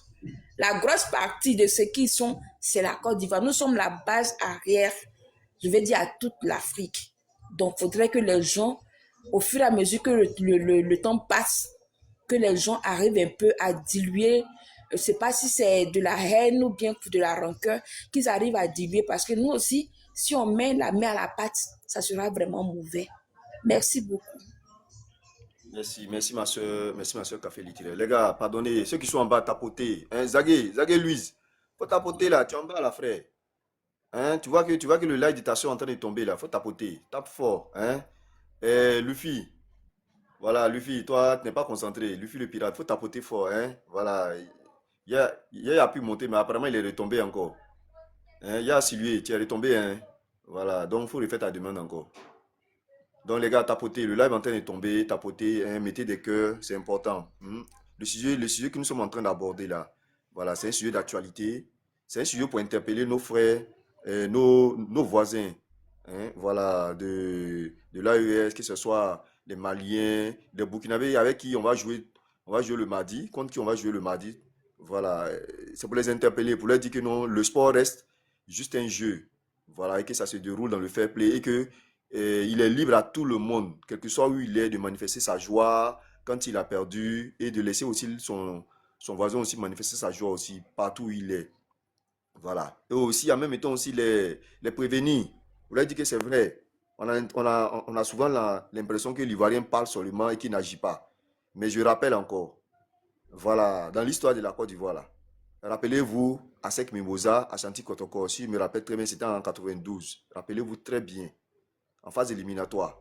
La grosse partie de ce qu'ils sont, c'est la Côte d'Ivoire. Nous sommes la base arrière, je vais dire, à toute l'Afrique. Donc, il faudrait que les gens, au fur et à mesure que le temps passe, que les gens arrivent un peu à diluer, je ne sais pas si c'est de la haine ou bien de la rancœur, qu'ils arrivent à diluer. Parce que nous aussi, si on met la main à la pâte, ça sera vraiment mauvais. Merci beaucoup.
Merci ma soeur Café Littéraire. Les gars, pardonnez, ceux qui sont en bas, tapotez. Hein, Zagué, Louise, faut tapoter là, tu es en bas là, frère. Hein, tu vois que le live de ta soeur est en train de tomber là, faut tapoter, tape fort. Hein. Luffy, voilà, Luffy, toi, tu n'es pas concentré. Luffy le pirate, faut tapoter fort. Hein. Voilà, il a pu monter, mais apparemment il est retombé encore. Hein, il y a Sylvie, tu es retombé. Hein. Voilà, donc il faut refaire ta demande encore. Donc les gars, tapotez, le live est en train de tomber, tapotez, hein, mettez des cœurs, c'est important. Le sujet que nous sommes en train d'aborder là, voilà, c'est un sujet d'actualité, c'est un sujet pour interpeller nos frères, nos voisins, hein, voilà, de l'AES, que ce soit les Maliens, les Burkinabés avec qui on va jouer le mardi, contre qui on va jouer le mardi. Voilà, c'est pour les interpeller, pour leur dire que non, le sport reste juste un jeu, voilà, et que ça se déroule dans le fair play et que il est libre à tout le monde, quel que soit où il est, de manifester sa joie quand il a perdu et de laisser aussi son voisin aussi manifester sa joie aussi partout où il est. Voilà. Et aussi, en même temps, aussi les prévenir. Vous leur dites que c'est vrai. On a souvent l'impression que l'Ivoirien parle seulement et qu'il n'agit pas. Mais je rappelle encore, voilà, dans l'histoire de la Côte d'Ivoire, là, rappelez-vous, Asec Mimosa, Ashanti Kotoko, si je me rappelle très bien, c'était en 92. Rappelez-vous très bien. En phase éliminatoire.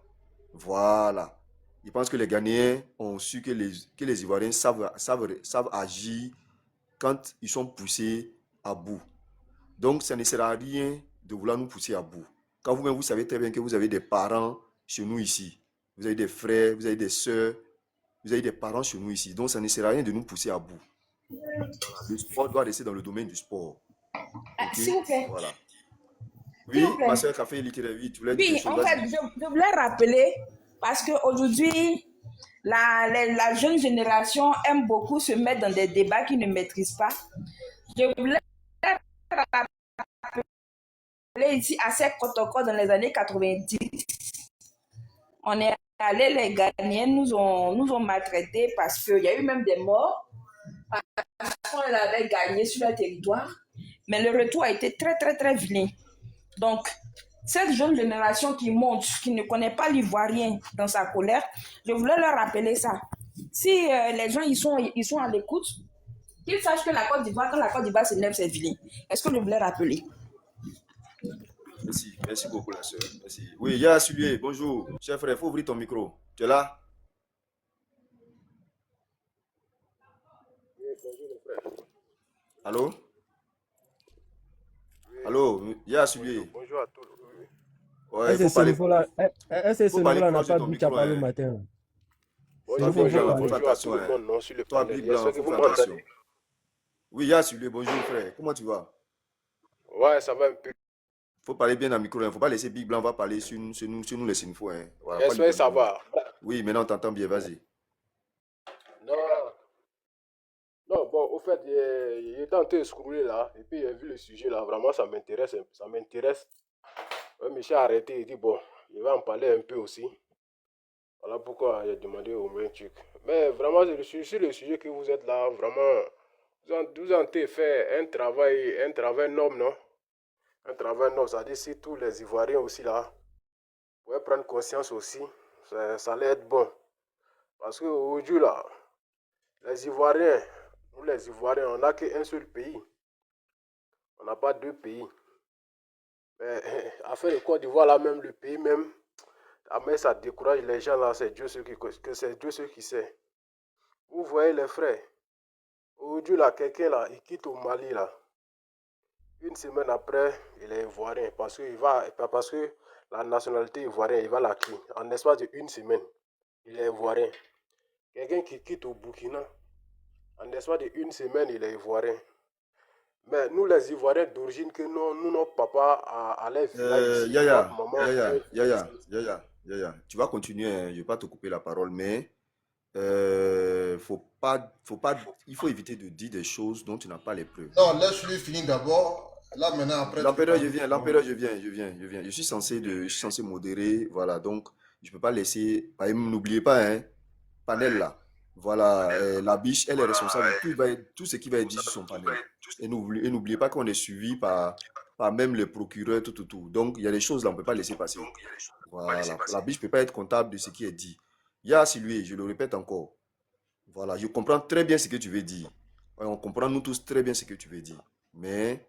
Voilà. Je pense que les Ghanéens ont su que les Ivoiriens savent agir quand ils sont poussés à bout. Donc, ça ne sert à rien de vouloir nous pousser à bout. Quand vous-même, vous savez très bien que vous avez des parents chez nous ici. Vous avez des frères, vous avez des soeurs, vous avez des parents chez nous ici. Donc, ça ne sert à rien de nous pousser à bout. Le sport doit rester dans le domaine du sport. Okay?
S'il vous plaît.
Voilà. Oui, ma soeur Café Littéraire, oui, tu voulais dire
Oui, en fait, je voulais rappeler, parce qu'aujourd'hui, la jeune génération aime beaucoup se mettre dans des débats qu'ils ne maîtrisent pas. Je voulais rappeler ici à ces protocoles dans les années 90. On est allé, les Ghanéens nous ont maltraités parce qu'il y a eu même des morts. Parce qu'on avait gagné sur leur territoire. Mais le retour a été très, très, très vilain. Donc, cette jeune génération qui monte, qui ne connaît pas l'Ivoirien dans sa colère, je voulais leur rappeler ça. Si les gens ils sont à l'écoute, Qu'il sache que la Côte d'Ivoire, quand la Côte d'Ivoire s'énerve, c'est vilain. Est-ce que je voulais rappeler?
Merci beaucoup la sœur. Merci. Oui, il y a Sulué, bonjour. Cher frère, il faut ouvrir ton micro. Tu es là? Allô? Allô, il y a Sulué.
Bonjour à tous.
Ouais, il faut parler.
Est-ce ce niveau-là n'a pas bu parler le matin?
Toi, Big Blanc, faut faire attention. Toi, Big Blanc, faut faire attention. Oui, il y a Sulué, bonjour frère. Comment tu vas?
Ouais, ça va un peu.
Faut parler bien dans le micro, il ne faut pas laisser Big Blanc, on va parler sur nous les Sinfo. Voilà,
Est-ce que ça va?
Oui, maintenant on t'entend bien, vas-y.
Non. Non, bon, au fait, il est en train de scrouler là, et puis il a vu le sujet là, vraiment ça m'intéresse, ça m'intéresse. Michel a arrêté, il dit bon, il va en parler un peu aussi. Voilà pourquoi j'ai demandé au même truc. Mais vraiment, sur le sujet que vous êtes là, vraiment, vous avez fait un travail noble, non? Un travail noble, c'est-à-dire si tous les Ivoiriens aussi là, pouvaient prendre conscience aussi, ça allait être bon. Parce qu'aujourd'hui là, les Ivoiriens, nous les Ivoiriens, on n'a qu'un seul pays. On n'a pas deux pays. Mais afin de Côte d'Ivoire là même, le pays même, mais ça décourage les gens là, c'est Dieu ceux qui sait. Vous voyez les frères, aujourd'hui là, quelqu'un là, il quitte au Mali là. Une semaine après, il est ivoirien parce que la nationalité ivoirienne, il va l'acquérir. En espace de une semaine, il est ivoirien. Quelqu'un qui quitte au Burkina, en espace de une semaine, il est ivoirien. Mais nous, les Ivoiriens d'origine, que nous, nos papas allaient vivre ici.
Yaya, tu vas continuer, hein, je ne vais pas te couper la parole, mais il faut éviter de dire des choses dont tu n'as pas les preuves.
Non, laisse-lui finir d'abord. Là, maintenant, après.
L'empereur, je viens. Je suis censé modérer, voilà, donc je ne peux pas laisser. N'oubliez pas, hein, panel là. Voilà, la biche, elle est responsable de tout ce qui va être dit sur son panel. Et n'oubliez pas qu'on est suivi par même les procureurs, tout. Donc, il y a des choses là, on ne peut pas laisser passer. Voilà, la biche ne peut pas être comptable de ce qui est dit. Il y a Sylvie, je le répète encore. Voilà, je comprends très bien ce que tu veux dire. Ouais, on comprend nous tous très bien ce que tu veux dire. Mais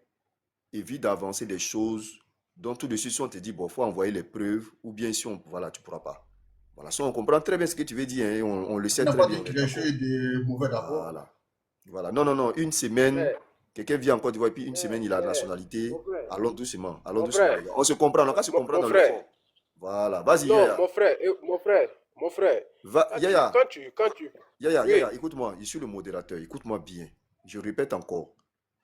évite d'avancer des choses dont tout de suite, si on te dit, bon, il faut envoyer les preuves, ou bien si voilà, tu ne pourras pas. Voilà, ça, on comprend très bien ce que tu veux dire, hein, on le sait très bien.
Il n'y a pas de clécheux et de mauvais d'abord.
Voilà, non, une semaine, quelqu'un vient en Côte d'Ivoire, puis une semaine, il a la nationalité. Allons doucement, on se comprend, on va se comprendre dans le fond. Voilà, vas-y,
non,
Yaya.
Mon frère.
Yaya,
quand tu...
Yaya, écoute-moi, je suis le modérateur, écoute-moi bien. Je répète encore.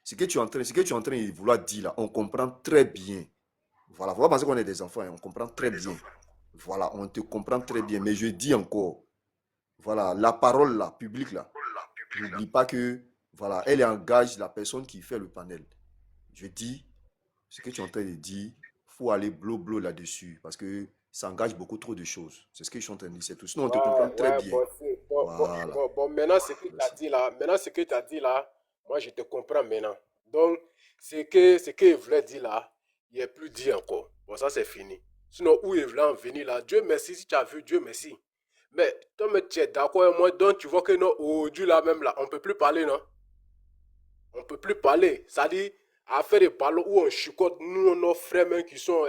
Ce que tu es en train de vouloir dire là, on comprend très bien. Voilà, faut pas penser qu'on est des enfants, hein, on comprend très bien. Voilà, on te comprend très bien, mais je dis encore, voilà, la parole là, publique là, n'oublie pas que, voilà, elle engage la personne qui fait le panel. Je dis, ce que tu es en train de dire, faut aller bleu là-dessus, parce que ça engage beaucoup trop de choses. C'est ce que je suis en train de dire, c'est tout. Sinon, on te comprend très bien.
Bon, maintenant, ce que tu as dit là, moi, je te comprends maintenant. Donc, ce que voulait dire là, il n'est plus dit encore. Bon, ça, c'est fini. Sinon, où il voulait en venir là, Dieu merci, si tu as vu, Dieu merci. Mais, toi, tu es d'accord avec moi, donc tu vois que non, aujourd'hui là même là, on ne peut plus parler, non? On ne peut plus parler. C'est-à-dire, à faire des ballons où on chicote, nous, nos frères même qui sont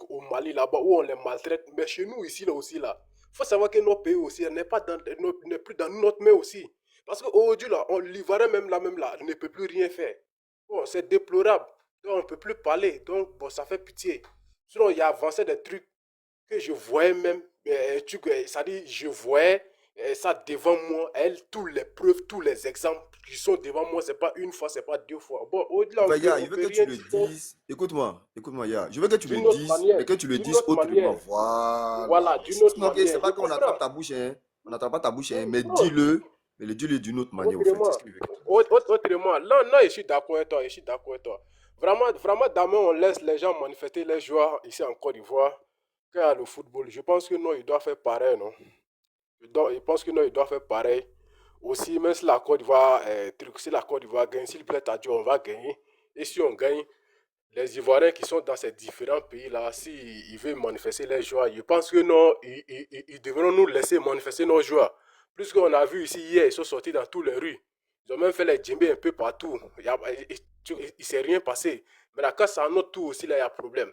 au Mali là-bas, où on les maltraite. Mais chez nous, ici, là aussi, là, il faut savoir que notre pays aussi n'est plus dans notre main aussi. Parce qu'aujourd'hui, là, l'Ivoirien même là, ne peut plus rien faire. Bon, c'est déplorable. Donc, on ne peut plus parler. Donc, bon, ça fait pitié. Sinon, il y a avancé des trucs que je voyais même, c'est-à-dire, je voyais ça devant moi, tous les preuves, tous les exemples qui sont devant moi, c'est pas une fois, c'est pas deux fois. Bon, au-delà,
je veux que tu le dises. Écoute-moi, Ya. Je veux que tu le dises, mais que tu le dises autrement.
Voilà, d'une autre manière.
C'est pas qu'on n'attrape ta bouche, hein. On n'attrape pas ta bouche, hein, mais dis-le. Mais dis-le d'une autre manière,
Autrement, non, je suis d'accord avec toi, Vraiment, d'abord, on laisse les gens manifester les joies ici en Côte d'Ivoire. Quand il y a le football, je pense que non, il doit faire pareil, non? Je pense que non, il doit faire pareil. Aussi, même si la Côte d'Ivoire gagne, s'il plaît à Dieu, on va gagner. Et si on gagne, les Ivoiriens qui sont dans ces différents pays-là, s'ils veulent manifester les joies, je pense que non, ils devront nous laisser manifester nos joies. Plus qu'on a vu ici hier, ils sont sortis dans toutes les rues.
Ils ont même fait les djembés un peu partout. Il ne s'est rien passé. Mais là, quand c'est à notre tour aussi, là, il y a problème.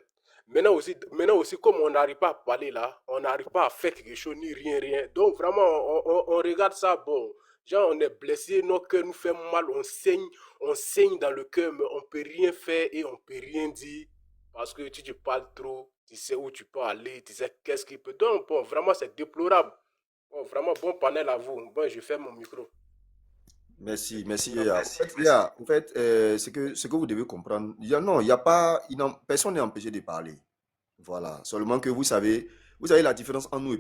Maintenant aussi, comme on n'arrive pas à parler là, on n'arrive pas à faire quelque chose, ni rien. Donc vraiment, on regarde ça, bon, genre on est blessé, nos cœurs nous fait mal, on saigne dans le cœur, mais on ne peut rien faire et on ne peut rien dire. Parce que tu parles trop, tu sais où tu peux aller, tu sais qu'est-ce qu'il peut. Donc bon, vraiment c'est déplorable. Bon, vraiment bon panel à vous. Bon, je ferme mon micro.
Merci, Yaya. En fait, ce que vous devez comprendre, non, il y a pas, personne n'est empêché de parler. Voilà. Seulement que vous savez la différence entre nous et